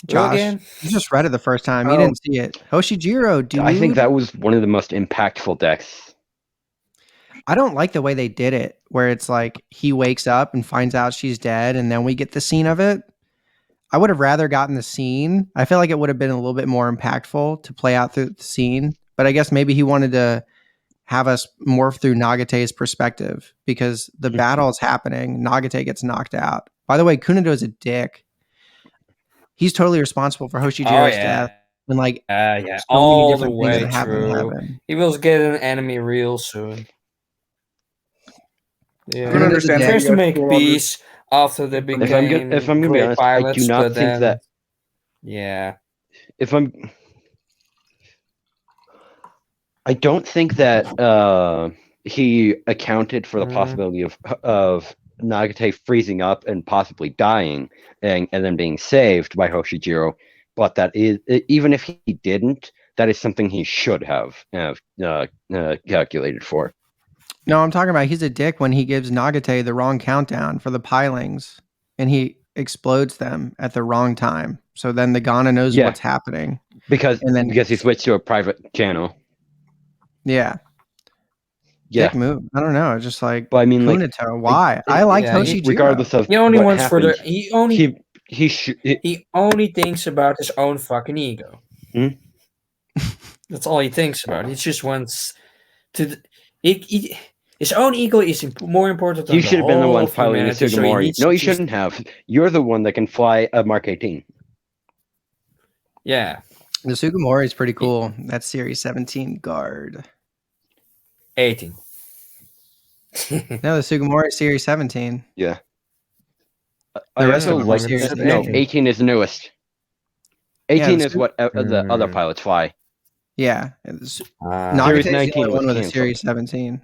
Josh, again? you just read it the first time. You Oh. didn't see it. Hoshijiro, dude. I think that was one of the most impactful decks. I don't like the way they did it, where it's like he wakes up and finds out she's dead, and then we get the scene of it. I would have rather gotten the scene. I feel like it would have been a little bit more impactful to play out through the scene, but I guess maybe he wanted to have us morph through Nagate's perspective because the battle is happening. Nagate gets knocked out. By the way, Kunito is a dick. He's totally responsible for Hoshijiro's death. And like, yeah, so many all the different things way that happen through. happen. He will get an enemy real soon. Yeah, I don't understand how First you to guys make pull all this. peace after they became If I'm gonna be great honest, pilots, I do not but think then, that. yeah, I don't think that he accounted for the possibility of Nagate freezing up and possibly dying, and then being saved by Hoshijiro. But that is, even if he didn't, that is something he should have calculated for. No, I'm talking about he's a dick when he gives Nagate the wrong countdown for the pilings and he explodes them at the wrong time. So then the Gauna knows what's happening. Because And then he switched to a private channel. Yeah. Dick move. I don't know. It's just like, but I mean, Kunito. Why? I liked Hoshijiro. Regardless of he only what wants happened, for the he only thinks about his own fucking ego. That's all he thinks about. He just wants to. His own ego is more important than you should have been the one of piloting the humanity, so he Sugimori. needs No, you to shouldn't have. You're the one that can fly a Mark 18. Yeah. The Sugimori is pretty cool. That's Series 17 guard. 18. No, the Sugimori is Series 17. Yeah. The rest of them are Series Series 18. 18. 18 is the newest. 18 Yeah, is what the other pilots fly. Yeah. Nagate Series is 19 the only was one with a canceled. Series 17.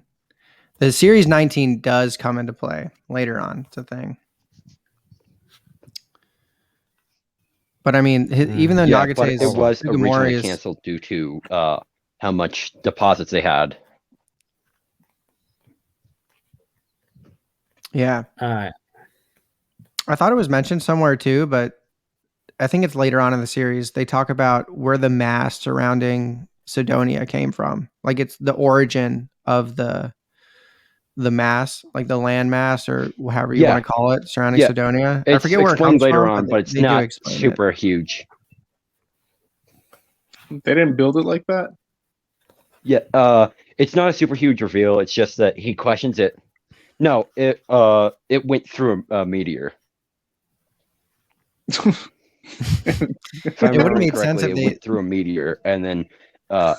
The Series 19 does come into play later on. It's a thing. But I mean, even though Nagate's it was Sugimori originally is canceled due to how much deposits they had. Yeah. All right. I thought it was mentioned somewhere too, but I think it's later on in the series. They talk about where the mass surrounding Sidonia came from. Like it's the origin of the mass, like the land mass or however you want to call it, surrounding Sidonia. I forget where it comes later from, on, but it's they not do explain super huge. They didn't build it like that? Yeah, it's not a super huge reveal. It's just that he questions it. No, it went through a meteor. It would have made sense if it they went through a meteor and then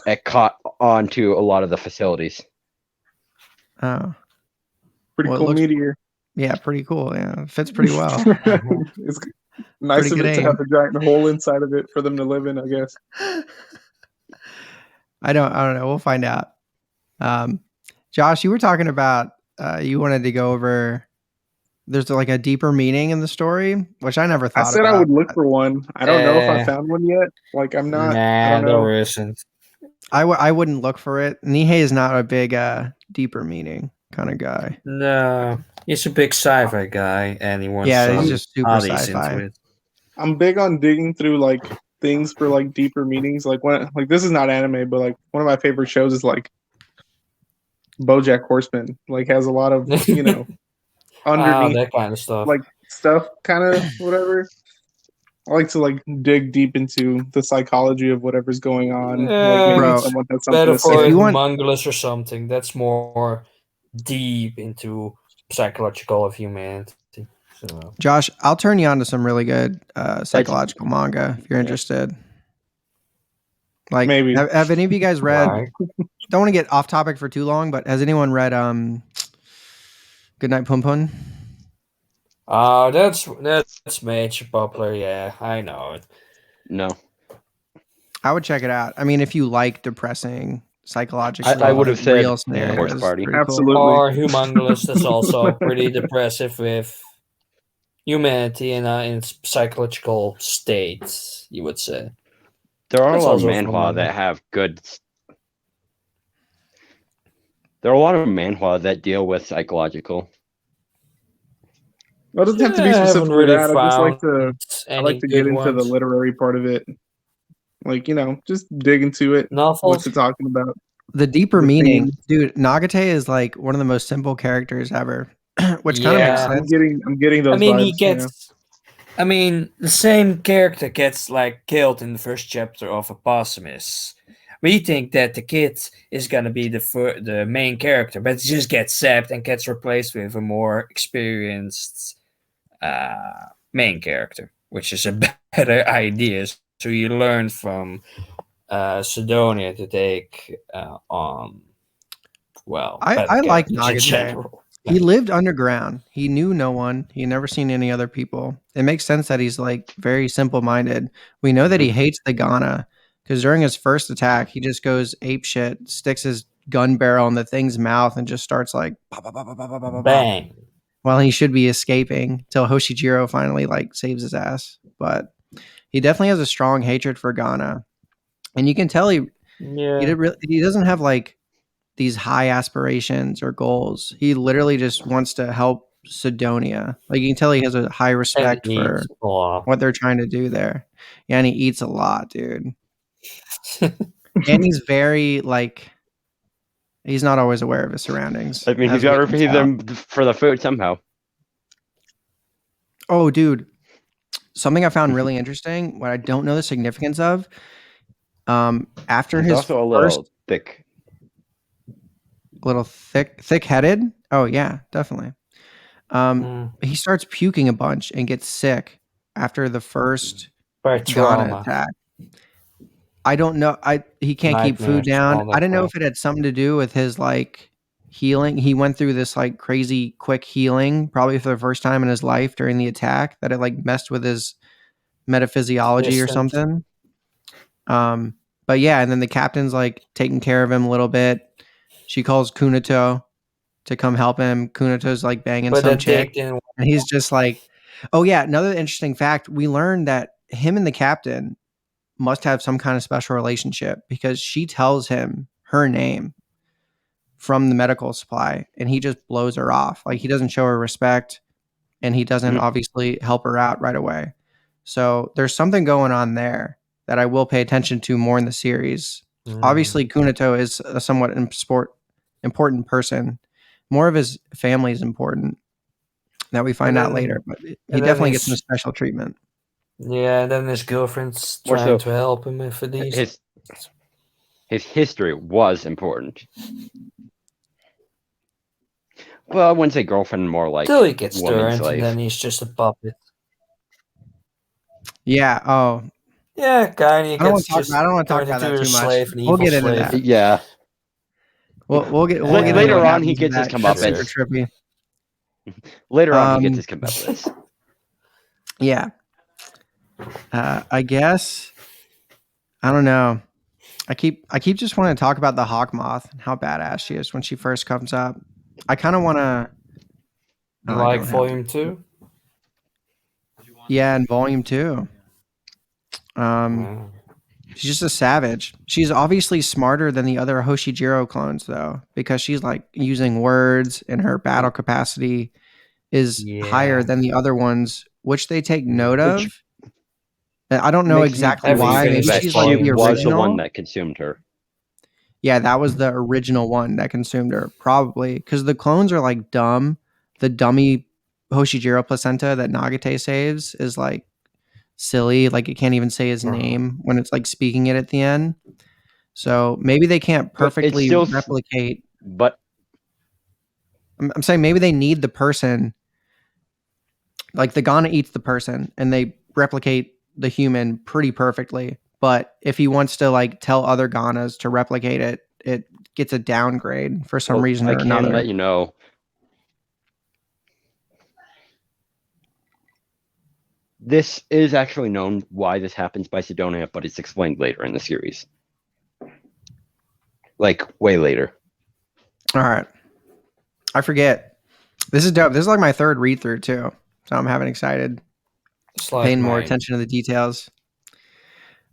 it caught onto a lot of the facilities. Oh, pretty cool meteor. Yeah, pretty cool. Yeah, it fits pretty well. It's nice of it to have a giant hole inside of it for them to live in, I guess. I don't know. We'll find out. Josh, you were talking about you wanted to go over. There's like a deeper meaning in the story, which I never thought. I said about. I would look for one. I don't know if I found one yet. Like I'm not. I don't know. There isn't. I wouldn't look for it. Nihei is not a big deeper meaning kind of guy. No, he's a big sci-fi guy, and he wants. He's just super sci-fi. I'm big on digging through like things for like deeper meanings. Like this is not anime, but like one of my favorite shows is like BoJack Horseman. Like has a lot of underneath that kind of stuff, like stuff, kind of whatever. I like to like dig deep into the psychology of whatever's going on. Like maybe someone has something better to for say. Mangalas or something. That's more deep into psychological of humanity. So. Josh, I'll turn you on to some really good psychological manga if you're interested. Like, maybe have any of you guys read? Don't want to get off topic for too long, but has anyone read Goodnight Pum Pum? That's major popular. Yeah, I know it. No, I would check it out. I mean, if you like depressing psychological, I would have said real scenarios, Horse Party. Absolutely. Cool. Or Humongous. That's also pretty depressive with humanity in its psychological states. You would say there are a lot of manhwa that have good. There are a lot of manhwa that deal with psychological. Well, it doesn't have to be I haven't specifically really that. I like found to any get good into the ones. literary part of it. Like, just dig into it. What's Novels. it talking about? The deeper The meaning, themes. dude. Nagate is like one of the most simple characters ever, which kind of makes Yeah. sense. I'm getting I those mean, vibes. he gets. I mean, the same character gets like killed in the first chapter of Aposimus. We think that the kid is gonna be the main character, but he just gets sapped and gets replaced with a more experienced main character, which is a better idea. So you learn from Sidonia to take on better I like characters in Nagate. general. He lived underground. He knew no one. He never seen any other people. It makes sense that he's like very simple minded. We know that he hates the Gauna because during his first attack, he just goes ape shit, sticks his gun barrel in the thing's mouth, and just starts like bah, bah, bah, bah, bah, bah, bah, bah, bah, Bang. while he should be escaping till Hoshijiro finally like saves his ass. But he definitely has a strong hatred for Gauna, and you can tell Yeah. he doesn't have like these high aspirations or goals. He literally just wants to help Sidonia. Like you can tell he has a high And respect he for eats a lot. what they're trying to do there. Yeah, and he eats a lot, dude. And he's very like he's not always aware of his surroundings. I mean, he's as got we to can repay tell. them for the food somehow. Oh, dude. Something I found really interesting, what I don't know the significance of. After He's his also a first little thick. little thick-headed. Oh yeah, definitely. He starts puking a bunch and gets sick after the first By Gauna trauma. attack. I don't know. He can't keep food Nightmares, down. all that I didn't know crap. if it had something to do with his like healing. He went through this like crazy quick healing, probably for the first time in his life during the attack, that it like messed with his metaphysiology or Distant. something. But yeah, and then the captain's like taking care of him a little bit. She calls Kunito to come help him. Kunito's like banging But some that chick. dick didn't. And he's just like, oh yeah, another interesting fact. We learned that him and the captain must have some kind of special relationship because she tells him her name from the medical supply and he just blows her off. Like he doesn't show her respect and he doesn't obviously help her out right away. So there's something going on there that I will pay attention to more in the series. Obviously, Kunito is a somewhat important person. More of his family is important that we find out later, but he definitely gets some special treatment. Yeah, and then his girlfriend's More trying so, to help him with these. His history was important. Well, I wouldn't say girlfriend, more like Till he gets woman turned, slave. and then he's just a puppet. Yeah. Oh, Yeah, kind I don't want to talk about that too much. slave, an We'll evil get into slave. that. Yeah. We'll get Later into what on, happens he in gets his that. That's super comeuppance. trippy. Later on, he gets his comeuppance. Yeah. I guess I don't know. I keep just wanting to talk about the hawk moth and how badass she is when she first comes up. I kind of want to. Like volume 2? Yeah, in volume 2. She's just a savage. She's obviously smarter than the other Hoshijiro clones, though, because she's like using words and her battle capacity is higher than the other ones, which they take note of. I don't know exactly why. Maybe she's like she the was the one original. that consumed her. Yeah, that was the original one that consumed her, probably because the clones are like dumb. The dummy Hoshijiro placenta that Nagate saves is like silly. Like it can't even say his name when it's like speaking it at the end. So maybe they can't perfectly replicate. But I'm saying maybe they need the person. Like the Gauna eats the person and they replicate the human pretty perfectly. But if he wants to like tell other Gaunas to replicate it, it gets a downgrade for some reason or another. I can let you know. This is actually known why this happens by Sidonia, but it's explained later in the series. Like, way later. All right. I forget. This is dope. This is like my third read through too. So I'm having excited. Paying more attention to the details.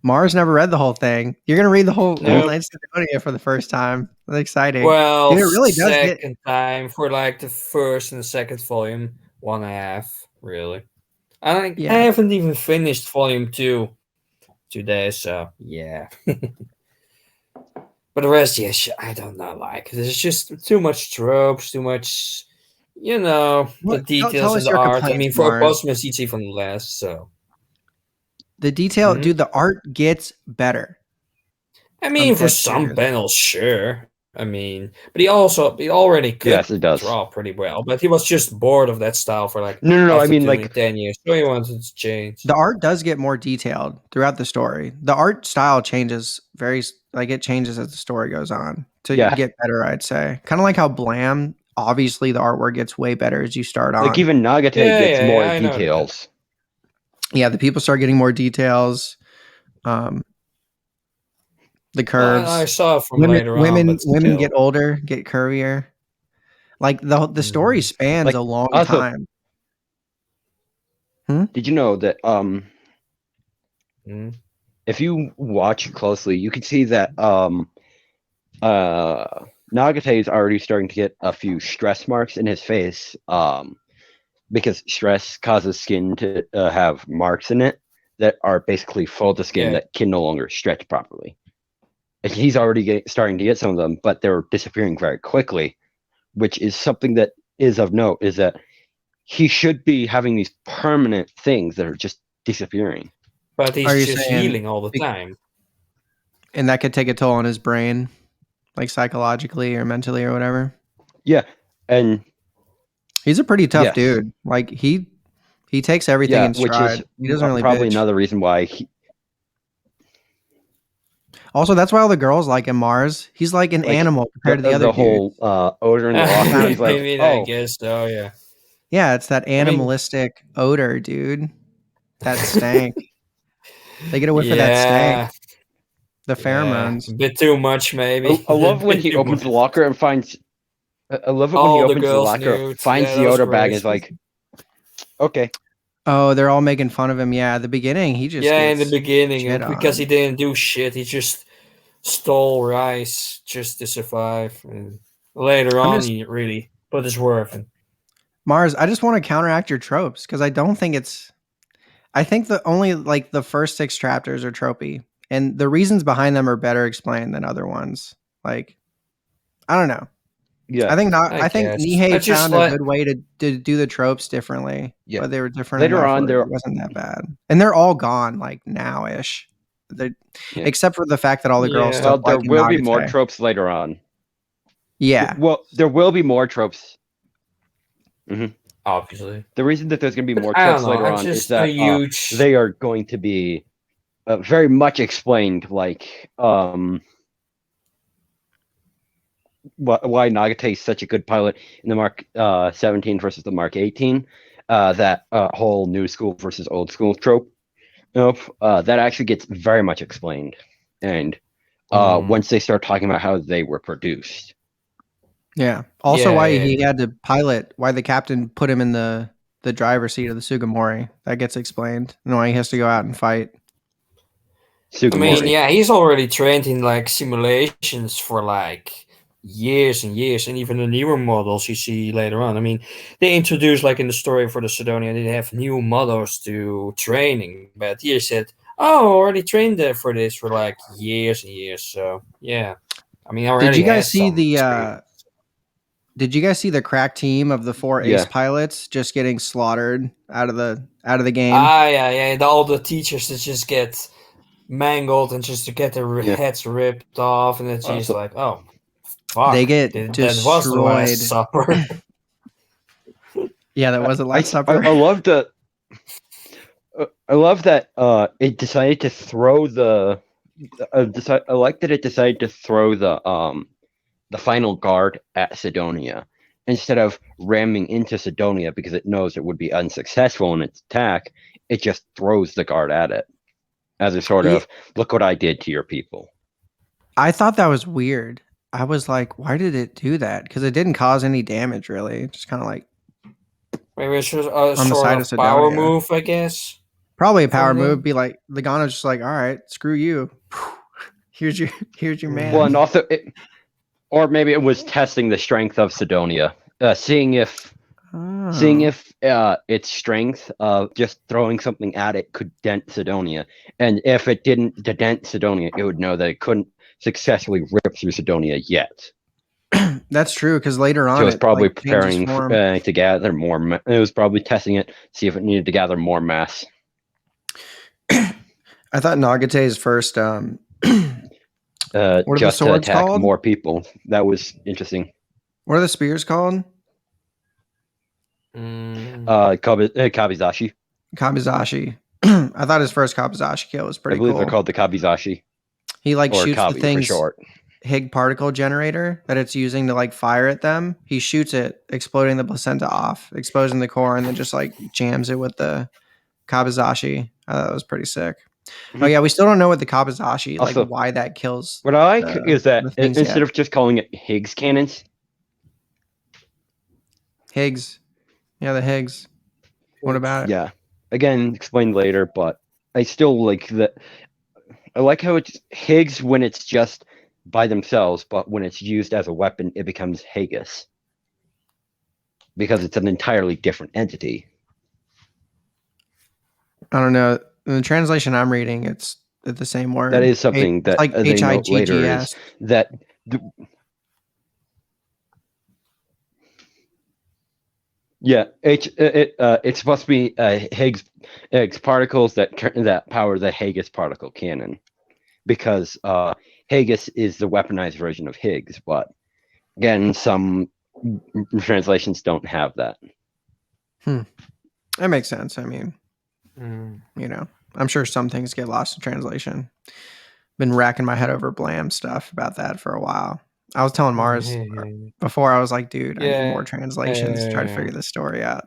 Mars never read the whole thing. You're going to read the whole Knights of Sidonia for the first time. That's exciting. Well, dude, it really does second time for like the first and the second volume. 1.5, really. I Yeah. haven't even finished volume 2 today, so yeah. But the rest, I don't know. Like, there's just too much tropes, too much, the Tell details in us the your art. I complaints, mean, for a Mars. Cosmos, it's even less. So, The detail, dude, the art gets better. I mean, for dead some serious. panels, sure. I mean, but he already could Yes, it does. draw pretty well. But he was just bored of that style for like No. I after mean, doing like 10 years, so he wanted to change. The art does get more detailed throughout the story. The art style changes it changes as the story goes on to get better, I'd say. Kind of like how Blam, obviously the artwork gets way better as you start on. like even Nagate gets more I know that. details. Yeah, the people start getting more details. The curves. I saw it from later on, but women still. get older, get curvier. Like the story spans Like, a long also, time. Did you know that Mm. if you watch closely, you can see that Nagate is already starting to get a few stress marks in his face because stress causes skin to have marks in it that are basically full to skin that can no longer stretch properly. And he's already starting to get some of them, but they're disappearing very quickly, which is something that is of note, is that he should be having these permanent things that are just disappearing. But Are you he's just saying- healing all the time. And that could take a toll on his brain, like psychologically or mentally or whatever. Yeah, and he's a pretty tough Yes. dude. Like he takes everything in stride. which is He doesn't really probably bitch. another reason why he, Also, that's why all the girls like him, Mars. He's like an animal compared to the other dudes. whole odor in the locker. He's like, I mean, oh, I guess so, yeah. Yeah, it's that animalistic odor, dude. That stank. They get a whiff of that stank. The pheromones. A bit too much, maybe. I love when he opens the locker and finds. I love it when he All the opens the girls locker, nudes. finds Yeah, the that was odor bag, and great. is like, okay. Oh, they're all making fun of him. Yeah, at the beginning, he just in gets the beginning, shit because on. he didn't do shit. He just stole rice just to survive. And later on, he really put his worth in. Mars, I just want to counteract your tropes because I don't think it's. I think the only like the first 6 chapters are tropey, and the reasons behind them are better explained than other ones. Like, I don't know. Yeah, I think not. I think guess. Nihei found a good way to do the tropes differently. Yeah. But they were different. Later enough on, where it wasn't that bad, and they're all gone like now-ish. Except for the fact that all the girls. Yeah. Still Well, there like will be Nagate. more tropes later on. Yeah. Well, there will be more tropes. Obviously. The reason that there's going to be more I don't tropes know, later it's on is just that a huge- they are going to be very much explained, like why Nagate is such a good pilot in the Mark 17 versus the Mark 18. That whole new school versus old school trope. That actually gets very much explained, and once they start talking about how they were produced. Yeah. Also, Yeah, why yeah. he had to pilot, why the captain put him in the driver's seat of the Sugimori. That gets explained. And why he has to go out and fight. Sugimori. I mean, yeah, he's already trained in like simulations for like years and years, and even the newer models you see later on. I mean, they introduced like in the story for the Sidonia, they have new models to training, but he said, "Oh, I already trained there for this for like years and years." So yeah, I mean, I already Did you guys has see some the experience. Did you guys see the crack team of the 4 ace pilots just getting slaughtered out of the game? Yeah. All the teachers that just get mangled and just to get their heads ripped off, and it's just like, oh, fuck. They get That was the Last Supper. Yeah, that was the Last Supper. I love that. I love that it decided to throw the. I like that it decided to throw the final guard at Sidonia instead of ramming into Sidonia because it knows it would be unsuccessful in its attack. It just throws the guard at it as a sort of look what I did to your people. I thought that was weird. I was like, why did it do that? Because it didn't cause any damage, really. Just kind of like maybe it's just a on the side of of power Sidonia. move, I guess. Probably a power move. Be like the Gauna's just like, all right, screw you. Here's your man. Well, and also, or maybe it was testing the strength of Sidonia, seeing if seeing Oh. if its strength of just throwing something at it could dent Sidonia. And if it didn't dent Sidonia, it would know that it couldn't successfully rip through Sidonia yet. That's true, because later on So it's probably like, changes preparing form. to gather more. It was probably testing it, see if it needed to gather more mass. I thought Nagate's first what are the Just to swords attack called? more people. That was interesting. What are the spears called? Kabizashi. Kabizashi. I thought his first Kabizashi kill was I pretty believe cool. they're called the Kabizashi, He like or shoots the Kabi for thing's short. Higg particle generator that it's using to like fire at them. He shoots it, exploding the placenta off, exposing the core, and then just like jams it with the Kabizashi. I thought that was pretty sick. Oh yeah, we still don't know what the Kabizashi, like Also, why that kills. What I like is that the things instead yet. of just calling it Higgs cannons, Higgs. Yeah, the Higgs. What about it? yeah, again explained later, but I still like that. I like how it's Higgs when it's just by themselves, but when it's used as a weapon, it becomes Haggis because it's an entirely different entity. I don't know. In the translation I'm reading, it's the same word. That is something that like they note later is Higgs. that. Yeah, it's supposed to be Higgs particles that power the Haggis particle cannon, because Haggis is the weaponized version of Higgs. But again, some translations don't have that. That makes sense. I mean, Mm. you know, I'm sure some things get lost in translation. Been racking my head over Blam stuff about that for a while. I was telling Mars before, I was like, dude, I need more translations to try to figure this story out.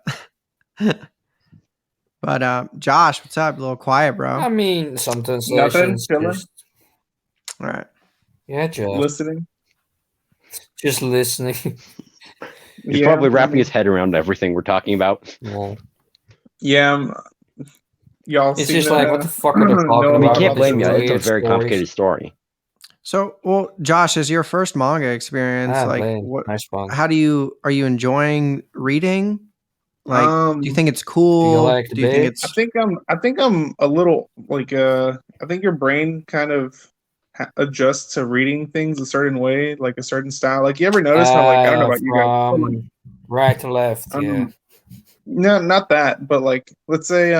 But Josh, what's up? A little quiet, bro. I mean, some translations chilling. just All right. just Listening. just listening. He's probably wrapping his head around everything we're talking about. Well, Yeah, y'all. it's seen just the- like, what the fuck are they No, talking I mean, about? can't About blame these you. It's a weird very stories? complicated story. So, well, Josh, is your first manga experience like what? Nice one. How are you enjoying reading? Like, do you think it's Do cool? you like the Do you think bit? it's? I think I'm a little like I think your brain kind of adjusts to reading things a certain way, like a certain style. Like you ever notice how like I don't know about you guys, but, like, From right to left, yeah. No, not that, but like let's say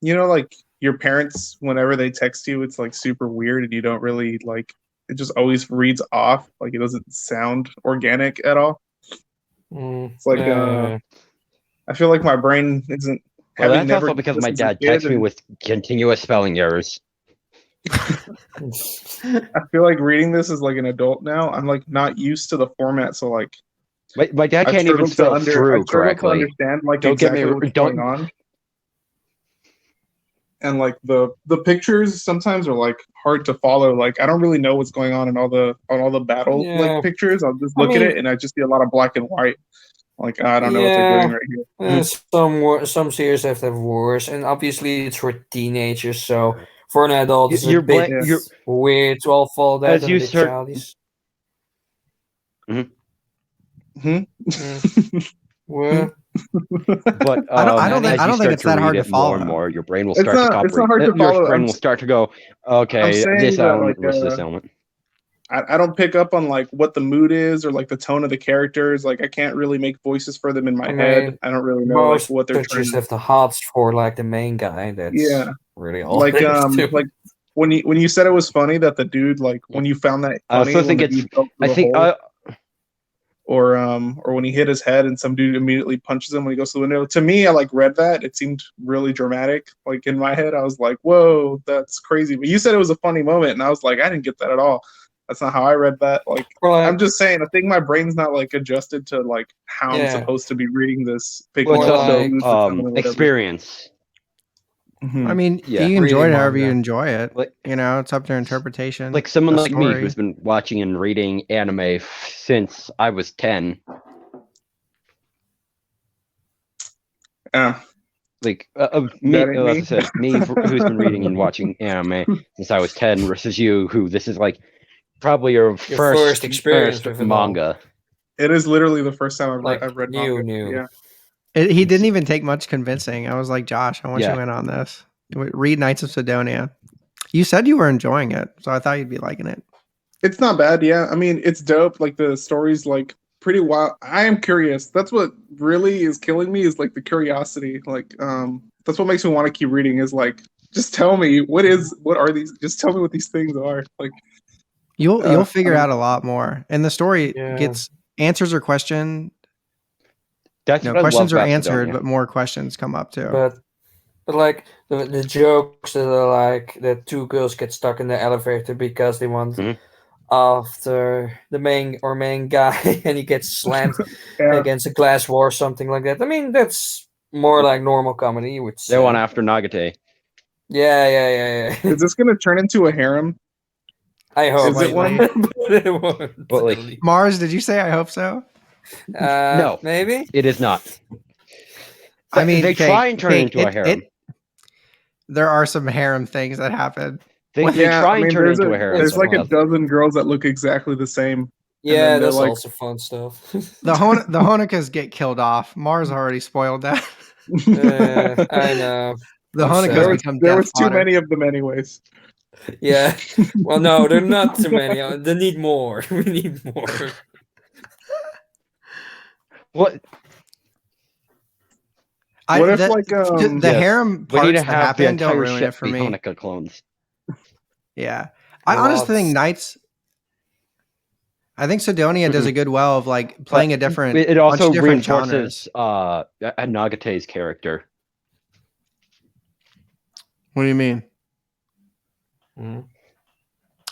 you know, like your parents whenever they text you, it's like super weird and you don't really like it just always reads off, like it doesn't sound organic at all. It's like I feel like my brain isn't Well, having that's never also because done my this as a dad kid, texts me and with continuous spelling errors. I feel like reading this as like an adult now. I'm like not used to the format, so like My dad I can't even struggle spell through I struggle to correctly. understand like Don't get exactly me- what's don't- going on. And like the pictures sometimes are like hard to follow. Like I don't really know what's going on in all the battle Yeah. like pictures. I'll just I look at mean- it and I just see a lot of black and white. Like I don't know what they're doing right here. Some series have to have worse, and obviously it's for teenagers, so for an adult it's You're a bit bla- you're- weird to all follow that As and you a bit start- childish. Hmm? Well, But I don't as think you start it's that read hard to it more follow. and more, your brain will It's start to not- comprehend. it's not hard to follow. Your brain I'm will start to go, okay, I'm saying this that, element like, versus this element. I don't pick up on like what the mood is or like the tone of the characters. Like I can't really make voices for them in my I head. mean, I don't really know like most what they're trying pictures to. have the hots for like the main guy. That's Yeah. really all. Like there is to it. like when you said it was funny that the dude like when you found that I funny also when think the it's. dude fell through I the think. hole, or when he hit his head and some dude immediately punches him when he goes to the window. To me, I like read that. It seemed really dramatic. Like in my head, I was like, "Whoa, that's crazy." But you said it was a funny moment, and I was like, "I didn't get that at all." That's not how I read that. Like, I'm just saying, I think my brain's not like adjusted to like how I'm Yeah. supposed to be reading this. Well, it's Or also like, whatever. experience. I mean, Yeah. you enjoy it Reading however you manga. enjoy it. Like- You know, it's up to interpretation. Like someone the like me story. who's been watching and reading anime since I was 10. Like me, That ain't like I me. said, me who's been reading and watching anime since I was 10 versus you, who this is like probably your first experience with it all. manga. It is literally the first time Like, I've read new. manga. Yeah. He didn't even take much convincing. I was like, Josh, I want Yeah. you in on this. Read Knights of Sidonia. You said you were enjoying it, so I thought you'd be liking it. It's not bad, yeah. I mean, it's dope. Like the story's like pretty wild. I am curious. That's what really is killing me is like the curiosity. Like, that's what makes me want to keep reading. Is like, just tell me what are these? Just tell me what these things are. Like, You'll figure I mean, out a lot more, and the story Yeah. gets answers or questions. That's No, what I love questions are about answered, Sidonia. but more questions come up too. But like the jokes that are like that two girls get stuck in the elevator because they want Mhm. after the main guy and he gets slammed yeah. against a glass wall or something like that. I mean, that's more like normal comedy, you would say. They went after Nagate. Yeah. Is this gonna turn into a harem? I hope Is it one? but it won't. But, like, at least. Mars, did you say I hope so? No. Maybe. It is not. I mean, they try and turn it into a harem. There are some harem things that happen. They Yeah, try I and mean, turn it into a harem. there's like a somehow. dozen girls that look exactly the same. Yeah, then they're that's like- also fun stuff. The Honeykas get killed off. Mars already spoiled that. I know. The I'm Honeykas sorry. become There death was too fodder. many of them, anyways. Yeah. Well, no, there are not too many. They need more. We need more. What? What if, like, the yes, harem we need parts to that have the happen don't entire ruin ship it for be me. Honoka clones. Yeah, I honestly think Knights. I think Sidonia does a good well of like playing a different. It also bunch of different reinforces genres. Nagate's character. What do you mean? Mhm.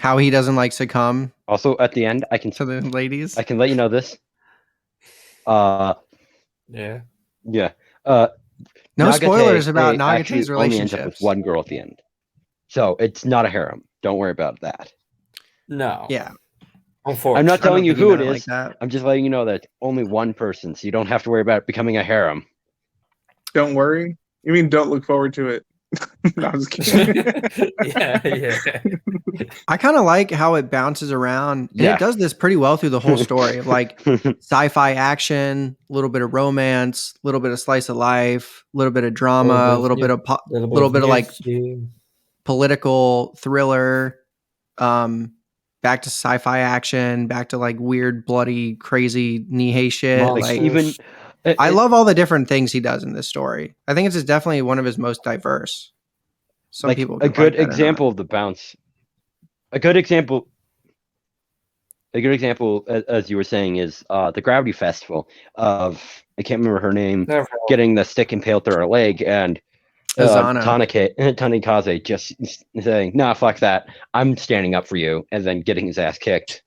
How he doesn't like succumb Also, at the end, I can to the ladies? let you know this. Yeah. Yeah. No Nagate, spoilers about actually Nagate's only ends up with relationships. one girl at the end, so it's not a harem. Don't worry about that. No. Yeah, Unfortunately. I'm not I don't telling you think he who it meant is. like that. I'm just letting you know that it's only one person, so you don't have to worry about it becoming a harem. Don't worry. You mean don't look forward to it? No, I'm just kidding. yeah. I kind of like how it bounces around, and Yeah. it does this pretty well through the whole story of like sci-fi action, a little bit of romance, a little bit of slice of life, a little bit of drama, a little bit of like political thriller, back to sci-fi action, back to like weird, bloody, crazy nihei shit. Monsters. Like Even I love all the different things he does in this story. I think it's definitely one of his most diverse. Some like people a could good like that or not. example of the bounce. A good example, as you were saying, is the Gravity Festival of, I can't remember her name, Never. getting the stick impaled through her leg, and Azana. Tanikaze just saying, "Nah, fuck that. I'm standing up for you," and then getting his ass kicked.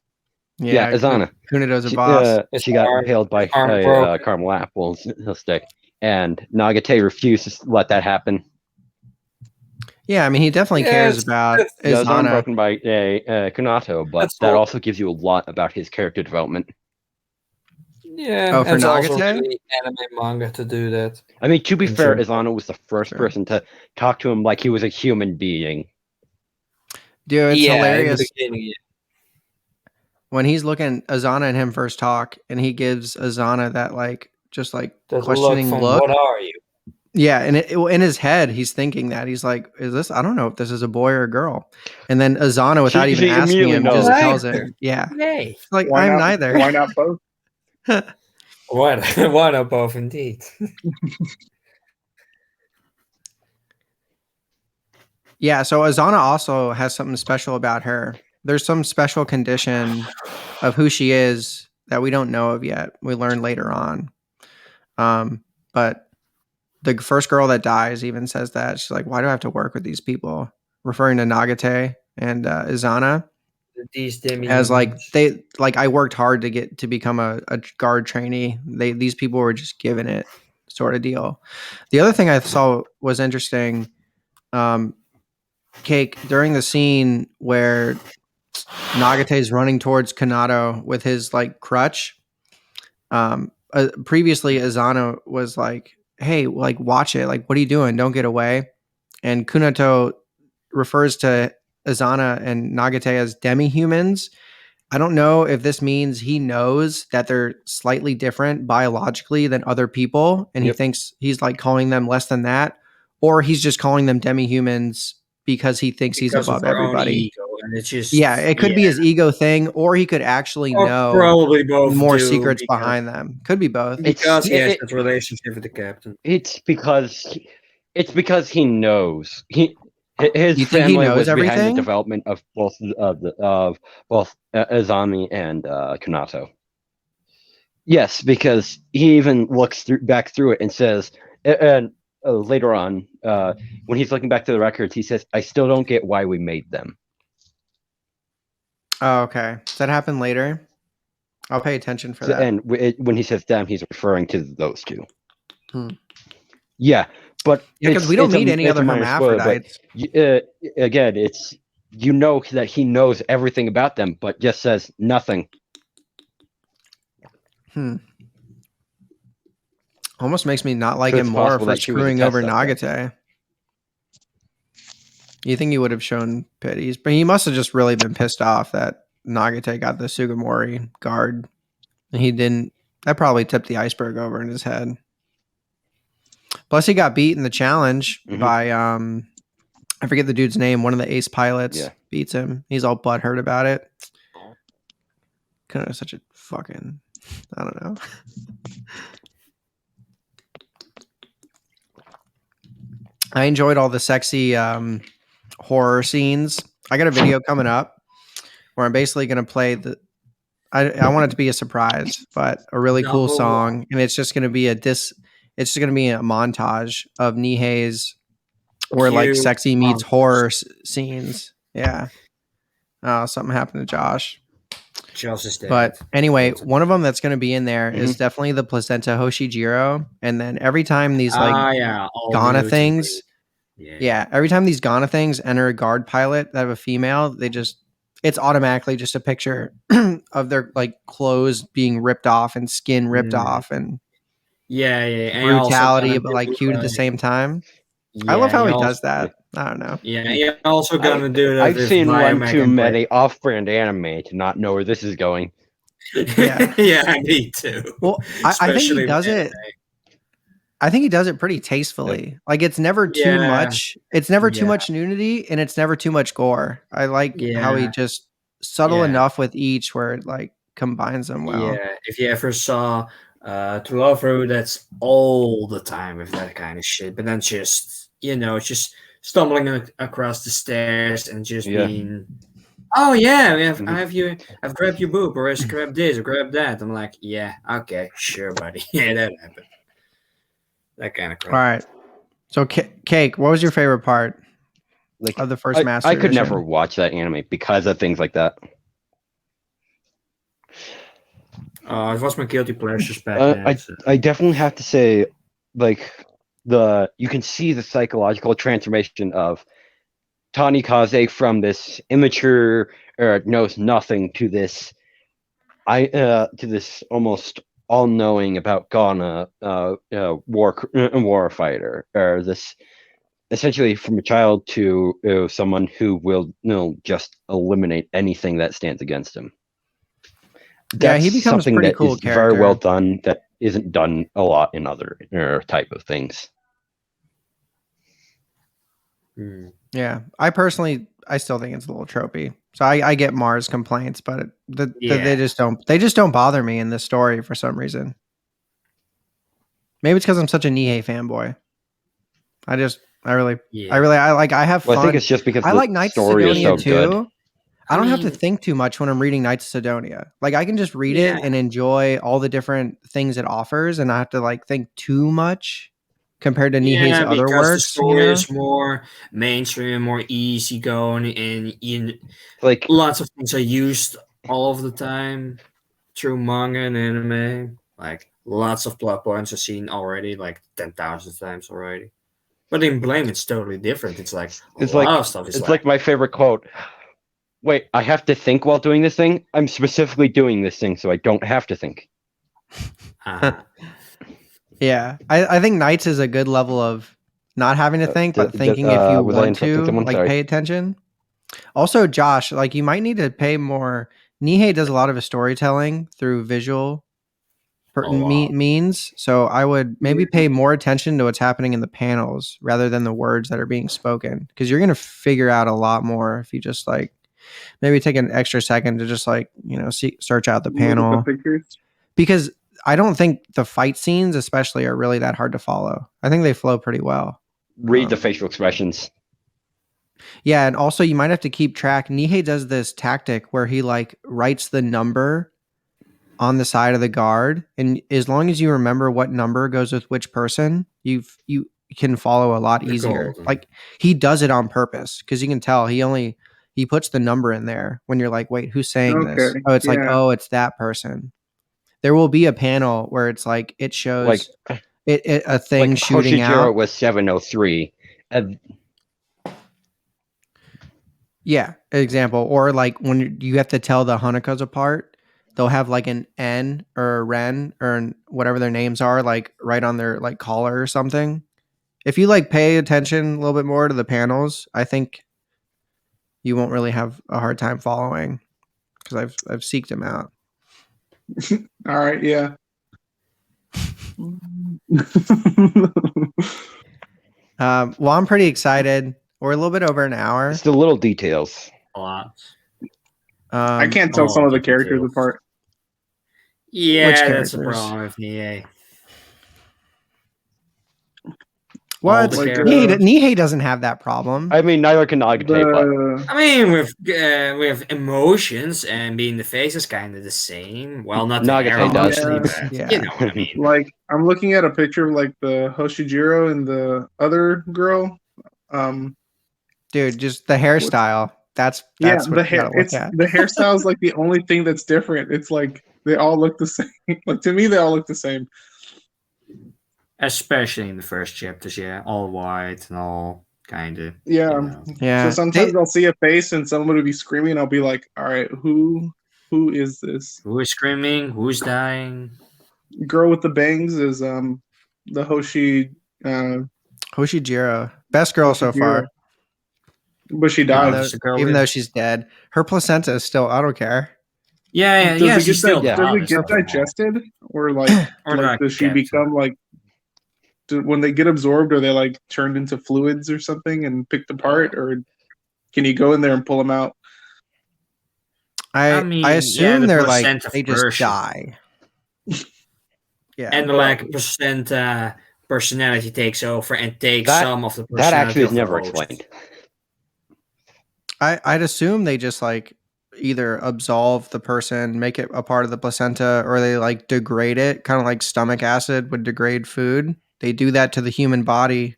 Yeah, Azana. Kunito's a boss. His She got arm- impaled by arm a broke. caramel apple stick, and Nagate refuses to let that happen. Yeah, I mean, he definitely cares about He got his arm Azana. broken by Kunito, but That's that all. also gives you a lot about his character development. Yeah. Oh, for and it's also Nagate? really anime manga to do that. I mean, to be In fair, general. Azana was the first Sure. person to talk to him like he was a human being. Dude, it's In the hilarious beginning, yeah. when he's looking Azana and him first talk, and he gives Azana that like just like That questioning from look. what are you? Yeah, and in his head, he's thinking that he's like, "Is this? I don't know if this is a boy or a girl." And then Azana, without She even asking immediately him, knows. just tells Neither. him, "Yeah, Hey. It's like Why I'm not? neither." Why not both? Why not both indeed? Yeah, so Azana also has something special about her. There's some special condition of who she is that we don't know of yet. We learn later on. But the first girl that dies even says that. She's like, "Why do I have to work with these people?" Referring to Nagate and Azana These demi as like I worked hard to get to become a guard trainee. These people were just given it, sort of deal. The other thing I saw was interesting. Cake during the scene where Nagate is running towards Kunito with his like crutch. Previously, Azana was like, "Hey, like watch it. Like, what are you doing? Don't get away." And Kunito refers to Azana and Nagate as demi-humans. I don't know if this means he knows that they're slightly different biologically than other people, and he Yep. thinks he's like calling them less than that, or he's just calling them demi-humans because he thinks he's Because of above their own everybody. ego, and it's just Yeah, it could be his ego thing, or he could actually or know probably both more do, secrets because, behind them. Could be both. because he has It- that relationship with the captain. It's because he knows his You think he family knows was behind the everything? development of both Azami and Kunito. Yes, because he even looks back through it and says, and later on, when he's looking back to the records, he says, "I still don't get why we made them." Oh, okay. Does that happen later? I'll pay attention for that. And when he says them, he's referring to those two. Hmm. Yeah, but Yeah, because we don't it's a- meet any it's a other minor spoiler, but hermaphrodites. again, it's that he knows everything about them, but just says nothing. Almost makes me not like So him it's more possible for that she was a screwing test over subject. Nagate. You think he would have shown pity? But he must have just really been pissed off that Nagate got the Sugimori guard. And he didn't. That probably tipped the iceberg over in his head. Plus, he got beat in the challenge by I forget the dude's name. One of the ace pilots beats him. He's all butthurt about it. Kind of such a fucking, I don't know. I enjoyed all the sexy horror scenes. I got a video coming up where I'm basically going to play I want it to be a surprise, but a really cool Number song, one. and it's just going to be it's just going to be a montage of Nihei's where like Cute sexy meets montage. horror scenes. Yeah. Oh, something happened to Josh. Josh is dead. But anyway, one of them that's going to be in there is definitely the placenta Hoshijiro, and then every time these like all Gauna the things, yeah. every time these Gauna things enter a guard pilot that have a female, it's automatically just a picture of their like clothes being ripped off and skin ripped off and and brutality, but like cute at the same time. I love how he does that. I don't know. Yeah, you're also gonna do that. I've with seen one Biomech too and many off-brand anime to not know where this is going. Yeah. Yeah, me too. Well, I think he Especially does with it. I think he does it pretty tastefully. Like it's never too much. It's never too much nudity, and it's never too much gore. I like how he just subtle enough with each where it like combines them well. Yeah, if you ever saw True Love, that's all the time with that kind of shit. But then just just stumbling across the stairs and just being, oh yeah, I've grabbed your boob, or I've grabbed this, or grabbed that. I'm like, yeah, okay, sure, buddy. Yeah, that happened. That kind of crap. All right. So, Cake, what was your favorite part of the first Master I could Edition? never watch that anime because of things like that. It was my guilty pleasure back then. I definitely have to say, like, you can see the psychological transformation of Tanikaze from this immature knows nothing to this almost all-knowing about Gauna war fighter, or this essentially from a child to someone who will just eliminate anything that stands against him. That's he becomes something pretty that cool is character. very well done. That isn't done a lot in other type of things. Yeah, I still think it's a little tropey. So I get Mars complaints, but they just don't bother me in this story for some reason. Maybe it's because I'm such a Nihei fanboy. I have fun. I think it's just because I like Knights of story is Sidonia so too. good. I don't have to think too much when I'm reading Knights of Sidonia. Like I can just read it and enjoy all the different things it offers, and not have to like think too much compared to Nihei's other works. The story is more mainstream, more easygoing, and like lots of things are used all of the time through manga and anime. Like lots of plot points are seen already, like 10,000 times already. But in Blame, it's totally different. It's like a lot of stuff. It's like my favorite quote. Wait, I have to think while doing this thing? I'm specifically doing this thing so I don't have to think. Yeah, I think Knights is a good level of not having to think, but thinking if you want to, like, pay attention. Also, Josh, like, you might need to pay more Nihei does a lot of his storytelling through visual means. So I would maybe pay more attention to what's happening in the panels rather than the words that are being spoken, because you're going to figure out a lot more if you just like maybe take an extra second to just like, search out the Look at panel, the pictures. because I don't think the fight scenes especially are really that hard to follow. I think they flow pretty well. Read the facial expressions. Yeah, and also you might have to keep track. Nihei does this tactic where he like writes the number on the side of the guard, and as long as you remember what number goes with which person, you can follow a lot You're easier. golden. Like he does it on purpose, because you can tell he puts the number in there when you're like, wait, who's saying this? Okay, Oh, it's like, yeah. oh, it's that person. There will be a panel where it's like it shows Like a thing like shooting Hoshijiro out. was 703. And Yeah, example. Or like when you have to tell the Hanukkahs apart, they'll have like an N or a Ren or whatever their names are, like right on their like collar or something. If you like pay attention a little bit more to the panels, I think you won't really have a hard time following, because I've seeked them out. All right, yeah. Well, I'm pretty excited. We're a little bit over an hour. it's the little details. A lot. I can't tell some of the characters details. apart. Yeah, Which that's a characters? problem with Nihei. What? the Like, characters. Nihei doesn't have that problem. I mean, neither can Nagate, but The, I mean, with emotions and being the face is kind of the same. Well, not the Nagate hair, does. obviously, but Yeah. you know what I mean. like, I'm looking at a picture of like the Hoshijiro and the other girl. Dude, just the hairstyle. That's Yeah, what the you hair. gotta look It's at. the hairstyle is like the only thing that's different. It's like they all look the same. Like to me, they all look the same. Especially in the first chapters, yeah, all white and all kind of. Yeah. Yeah. So sometimes I'll see a face and someone will be screaming. I'll be like, "All right, who is this?" Who is screaming? Who's dying? Girl with the bangs is the Hoshijiro. Best girl so Hoshijiro. far. But she Even, died. though, Just a girl even with- though she's dead. Her placenta is still, I don't care. Yeah, Does it she's still get, alive, does it get first of all. digested, or like, Or like like does she captured. become like? When they get absorbed, are they like turned into fluids or something and picked apart, or can you go in there and pull them out? I mean, I yeah, assume the they're like placenta they just version. die. Yeah. And like percent personality takes over and takes That- some of the personality that actually is of the never host. explained. I'd assume they just like either absolve the person, make it a part of the placenta, or they like degrade it, kind of like stomach acid would degrade food. They do that to the human body.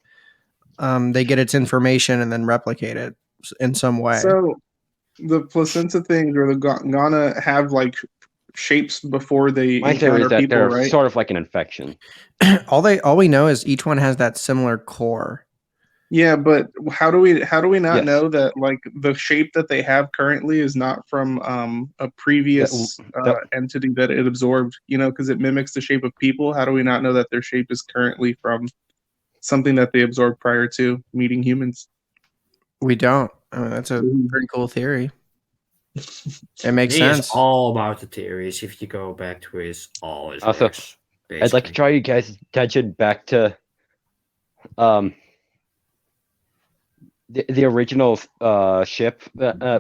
They get its information and then replicate it in some way. So the placenta things or the Gauna have like shapes before they My theory encounter is that people, they're right? sort of like an infection. all we know is each one has that similar core. Yeah, but how do we not Yes. know that like the shape that they have currently is not from a previous That- entity that it absorbed? You know, because it mimics the shape of people. How do we not know that their shape is currently from something that they absorbed prior to meeting humans? We don't. I mean, that's a Mhm. pretty cool theory. It makes He sense. is all about the theories. If you go back to all his Also, works, I'd like to basically. draw you guys' attention back to the original ship,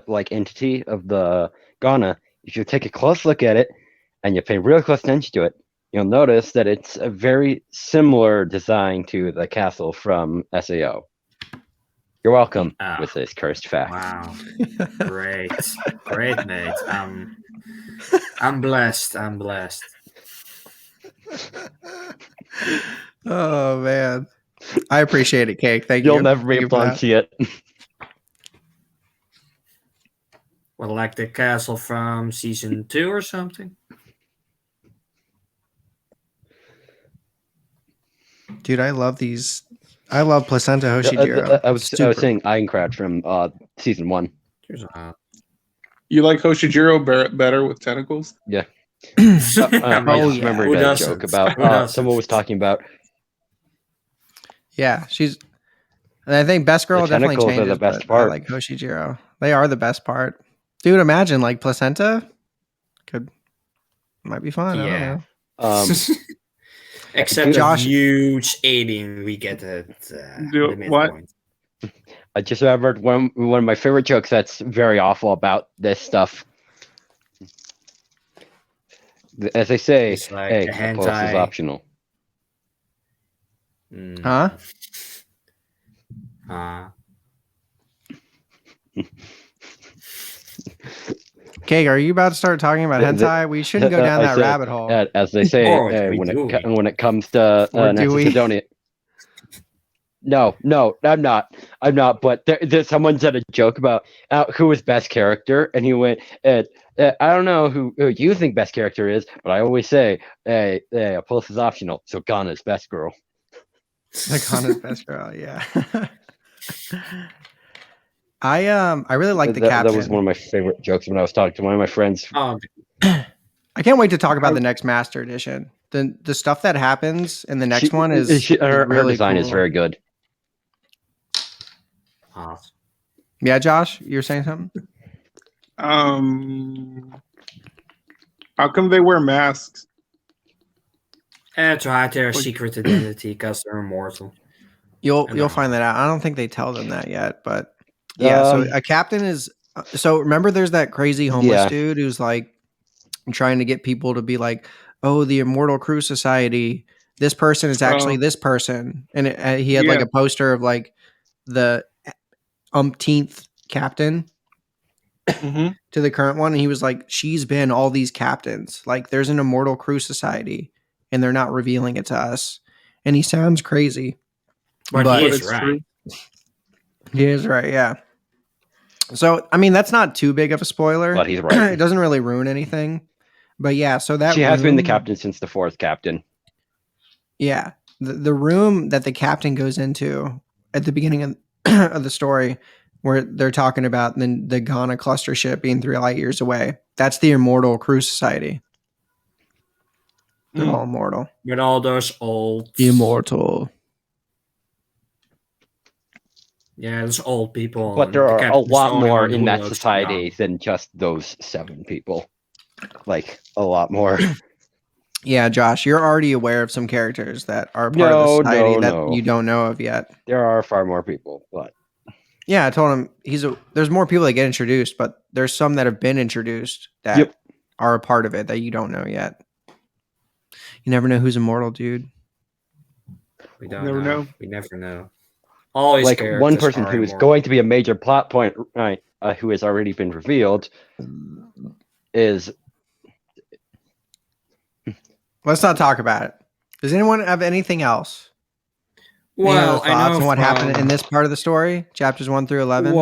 like entity of the Gauna. If you take a close look at it and you pay real close attention to it, you'll notice that it's a very similar design to the castle from SAO. You're welcome Ah. with this cursed fact. Wow, great, mate. I'm blessed. Oh man, I appreciate it, Cake. Thank You'll you. never be Thank you able for to that. see it. Well, like the castle from season 2 or something. Dude, I love these. I love Placenta Hoshijiro. I was Super. saying Ironcrad from season 1. Here's You like Hoshijiro better with tentacles? I Oh, just yeah. remembered Who a doesn't? joke about Who doesn't? someone was talking about Yeah, she's. And I think Best Girl The definitely tentacles are changes. the best but part. I like Hoshijiro. They are the best part. Dude, imagine like placenta. Might be fun. I don't Yeah. know. Except Josh- a huge alien we get at the midpoint. I just remembered one of my favorite jokes that's very awful about this stuff. As they say, It's like hey, a a pulse is hentai. optional. Huh? Okay, are you about to start talking about hentai? We shouldn't go down I that said, rabbit hole. As they say, Or what we when doing? it comes to Or do Knights of we? Sidonia. No, I'm not. But someone said a joke about who was best character, and he went, I don't know who you think best character is, but I always say, hey, a pulse is optional, so Gauna's best girl. Like Hana's best girl, yeah. I really like the captain. That was one of my favorite jokes when I was talking to one of my friends. Oh, I can't wait to talk about the next Master Edition. The stuff that happens in the next one is her really design is cool. very good. Yeah, Josh, you're saying something? How come they wear masks? to hide their secret identity because they're immortal. You'll find that out. I don't think they tell them that yet, but yeah. So a captain is. So remember, there's that crazy homeless dude who's like trying to get people to be like, "Oh, the Immortal Crew Society. This person is actually this person," and he had like a poster of like the umpteenth captain to the current one, and he was like, "She's been all these captains. Like, there's an Immortal Crew Society, and they're not revealing it to us." And he sounds crazy, but he is right. True. He is right, yeah. So, I mean, that's not too big of a spoiler. But he's right. It doesn't really ruin anything. But yeah, so that she has been the captain since the fourth captain. Yeah, the room that the captain goes into at the beginning of the story, where they're talking about the Gauna cluster ship being 3 light years away. That's the Immortal Crew Society. They're all immortal. With all those old... Immortal. Yeah, those old people. But there are a lot more in that looks society young. than just those 7 people. Like, a lot more. Yeah, Josh, you're already aware of some characters that are part of the society that you don't know of yet. There are far more people, but... Yeah, I told him there's more people that get introduced, but there's some that have been introduced that are a part of it that you don't know yet. You never know who's immortal, dude. We don't know. We never know. Always like one person who is going to be a major plot point, right? Who has already been revealed is. Let's not talk about it. Does anyone have anything else? Well, I know on what happened in this part of the story, chapters 1 through 11.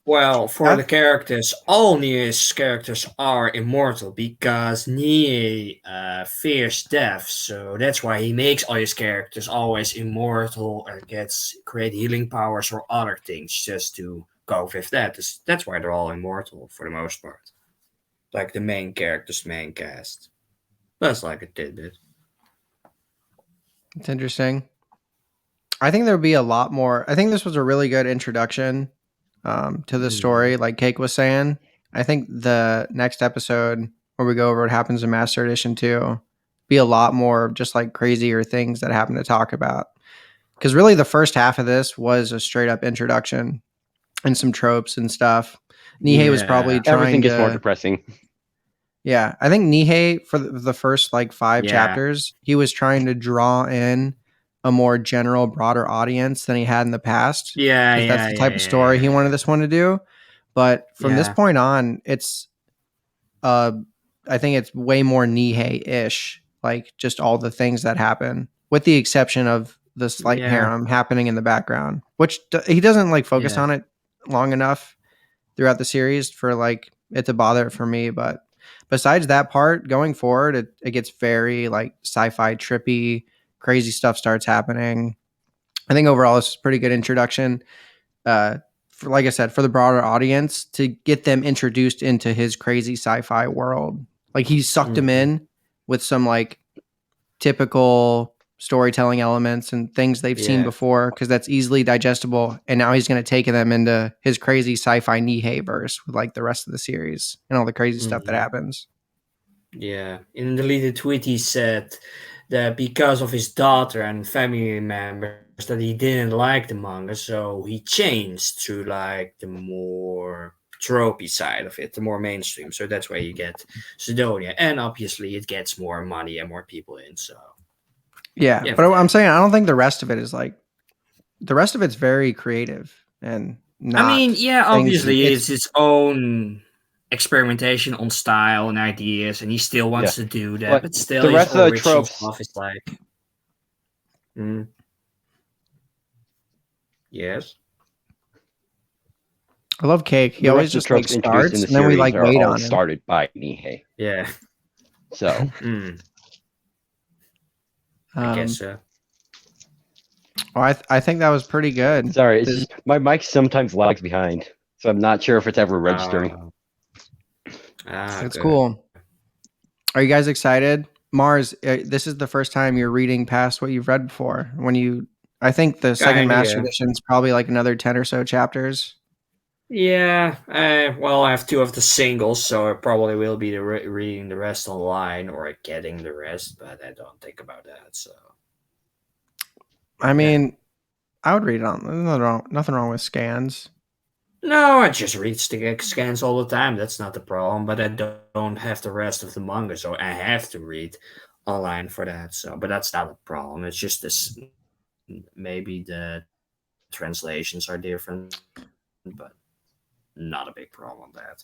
Well, for the characters, all Nihei's characters are immortal because Nihei fears death, so that's why he makes all his characters always immortal or gets great healing powers or other things just to go with that. That's why they're all immortal for the most part. Like the main characters, main cast. That's like a tidbit. It's interesting. I think there would be a lot more. I think this was a really good introduction to the story, like Cake was saying. I think the next episode where we go over what happens in Master Edition 2 be a lot more just like crazier things that happen to talk about. Because really the first half of this was a straight up introduction and some tropes and stuff. Nihei was probably trying everything gets more depressing. Yeah, I think Nihei for the first like 5 chapters, he was trying to draw in a more general, broader audience than he had in the past. That's the type of story he wanted this one to do. But from this point on, it's, I think it's way more Nihei-ish, like just all the things that happen, with the exception of the slight harem happening in the background, which he doesn't like focus on it long enough throughout the series for like it to bother for me. But besides that part, going forward, it gets very like sci-fi trippy. Crazy stuff starts happening. I think overall this is a pretty good introduction. For, like I said, for the broader audience to get them introduced into his crazy sci-fi world. Like he sucked them in with some like typical storytelling elements and things they've seen before because that's easily digestible. And now he's going to take them into his crazy sci-fi Nihei verse with like the rest of the series and all the crazy stuff that happens. Yeah, in a deleted tweet, he said that because of his daughter and family members, that he didn't like the manga, so he changed to like the more tropey side of it, the more mainstream. So that's why you get Sidonia, and obviously it gets more money and more people in. So Yeah, yeah, but I'm saying I don't think the rest of it is like the rest of it's very creative and I mean, not yeah, things. obviously it's its own experimentation on style and ideas, and he still wants to do that, but still the his rest of the original tropes. stuff is like, yes. I love Cake. He The always rest of the just like tropes introduced in starts the and then we series like are wait all on him. started by Nihei. Yeah. So I guess so. Well, I think that was pretty good. sorry, it's just my mic sometimes lags behind, so I'm not sure if it's ever registering. That's Okay. cool. Are you guys excited? Mars, this is the first time you're reading past what you've read before. I think the second Kinda, Master yeah. Edition is probably like another 10 or so chapters. Yeah, well, I have two of the singles, so I probably will be reading the rest online or getting the rest, but I don't think about that. So I mean, I would read it on. There's nothing wrong with scans. no, I just read scans all the time. That's not the problem. But I don't have the rest of the manga, so I have to read online for that. So, but that's not a problem. It's just this. Maybe the translations are different, but not a big problem. That.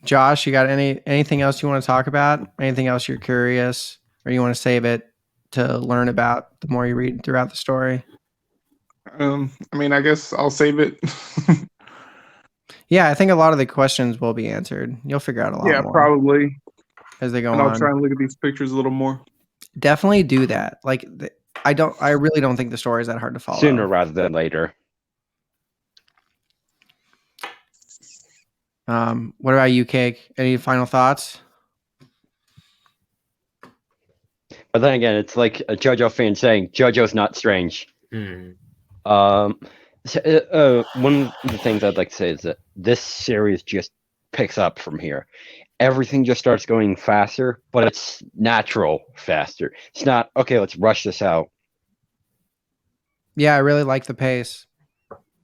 Josh, you got anything else you want to talk about? Anything else you're curious, or you want to save it to learn about the more you read throughout the story? I mean, I guess I'll save it. Yeah, I think a lot of the questions will be answered. You'll figure out a lot Yeah, more probably. as they go And I'll on. try and look at these pictures a little more. Definitely do that. Like, I really don't think the story is that hard to follow. Sooner rather than later. What about you, Cake? Any final thoughts? But then again, it's like a JoJo fan saying JoJo's not strange. Hmm. One of the things I'd like to say is that this series just picks up from here. Everything just starts going faster, but it's natural faster. It's not, okay, let's rush this out. Yeah, I really like the pace.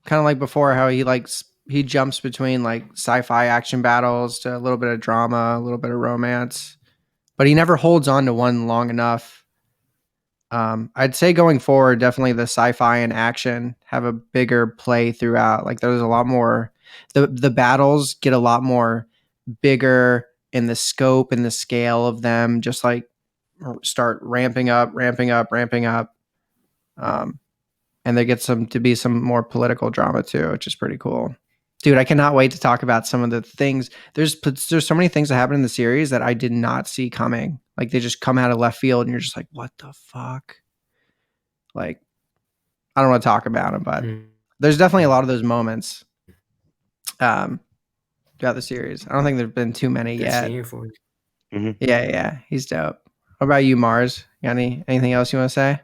Kind of like before, how he jumps between like sci-fi action battles to a little bit of drama, a little bit of romance, but he never holds on to one long enough. I'd say going forward, definitely the sci-fi and action have a bigger play throughout. Like there's a lot more, the battles get a lot more bigger in the scope and the scale of them. Just like start ramping up, and there gets to be some more political drama too, which is pretty cool. Dude, I cannot wait to talk about some of the things. There's so many things that happen in the series that I did not see coming. Like they just come out of left field, and you're just like, "What the fuck?" Like, I don't want to talk about them, but there's definitely a lot of those moments throughout the series. I don't think there's been too many yet. Here for you. Mm-hmm. Yeah, he's dope. What about you, Mars? You got anything else you want to say?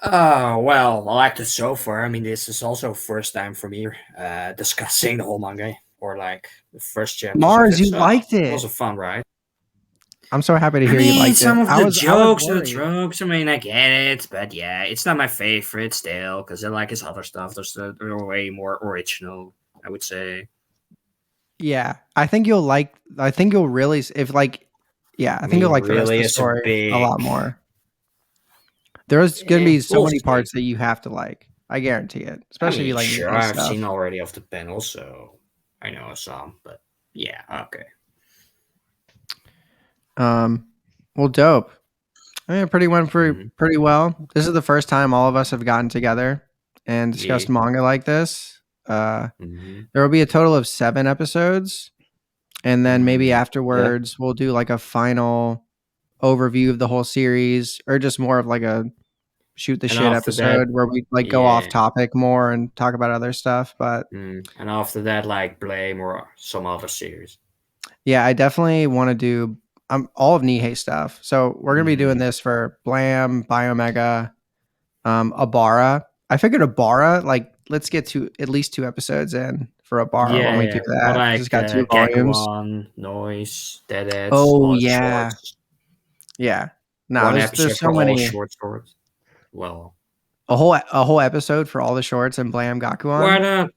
Oh, well, I liked it so far. I mean, this is also first time for me discussing the whole manga, or like the first chapter. Mars, you liked It was it. a fun ride. I'm so happy to hear you liked some it. of the jokes and the worried. tropes, I mean, I get it, but yeah, it's not my favorite still, because I like his other stuff. They're way more original, I would say. Yeah, I think you'll really, if like, yeah, I think you'll like the rest of really the is a story a lot big- more. There's going to be so we'll many see. parts that you have to like. I guarantee it. Especially if you like sure, Nihei I've stuff. seen already of the panel, so I know some, but yeah, okay. Well, dope. I mean, it went pretty well. This is the first time all of us have gotten together and discussed manga like this. There will be a total of 7 episodes, and then maybe afterwards we'll do like a final overview of the whole series, or just more of like a shoot the shit episode where we like go off topic more and talk about other stuff. But and after that, like Blame or some other series. Yeah, I definitely want to do all of Nihei stuff. So we're gonna be doing this for Blam, Biomega, Abara. I figured Abara, like let's get to at least 2 episodes in for a bar when we do Or that. like Just got 2 volumes. Gakuan, Noise, Deadads. Oh, all the yeah. shorts. Yeah. No, One there's episode so for all many. short stories. Well, A whole episode for all the shorts and Blam Gakuan. why not?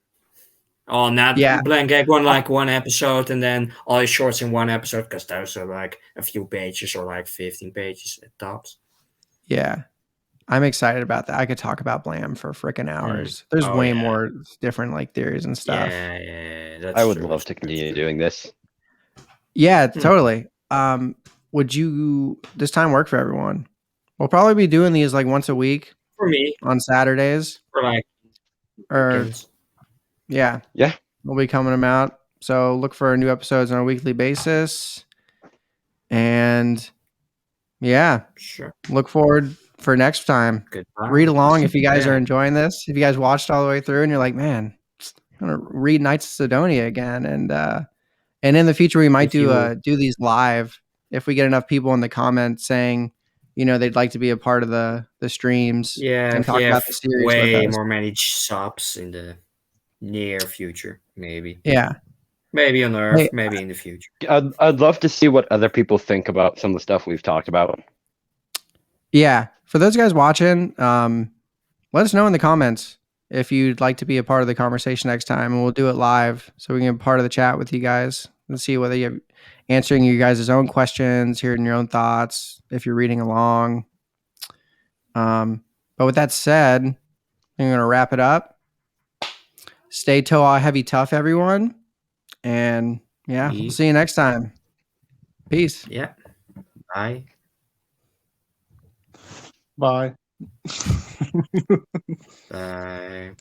Oh, not Yeah. Blank Gakuan like one episode and then all his shorts in one episode because those are like a few pages or like 15 pages at tops. Yeah. I'm excited about that. I could talk about Blam for freaking hours. There's Oh, way yeah. more different like theories and stuff. Yeah, that's I would true. love to continue doing this. Yeah, totally. Would you this time work for everyone? We'll probably be doing these like once a week For me, on Saturdays. for like Or weekends. yeah. Yeah. We'll be coming them out. So look for new episodes on a weekly basis. And yeah, Sure. look forward for next time. Goodbye. Read along if you guys Yeah. are enjoying this. If you guys watched all the way through and you're like, man, I'm gonna read Knights of Sidonia again. And in the future we might If do these live if we get enough people in the comments saying, they'd like to be a part of the streams Yeah, and if talk you about have the series way with us. more many subs in the near future, maybe. Yeah. Maybe on Earth, Hey, maybe in the future. I'd love to see what other people think about some of the stuff we've talked about. Yeah. For those guys watching, let us know in the comments if you'd like to be a part of the conversation next time, and we'll do it live so we can be part of the chat with you guys and see whether you're answering you guys' own questions, hearing your own thoughts, if you're reading along. But with that said, I'm going to wrap it up. Stay Toa heavy tough, everyone. And yeah, we'll see you next time. Peace. Yeah. Bye. Bye. Bye.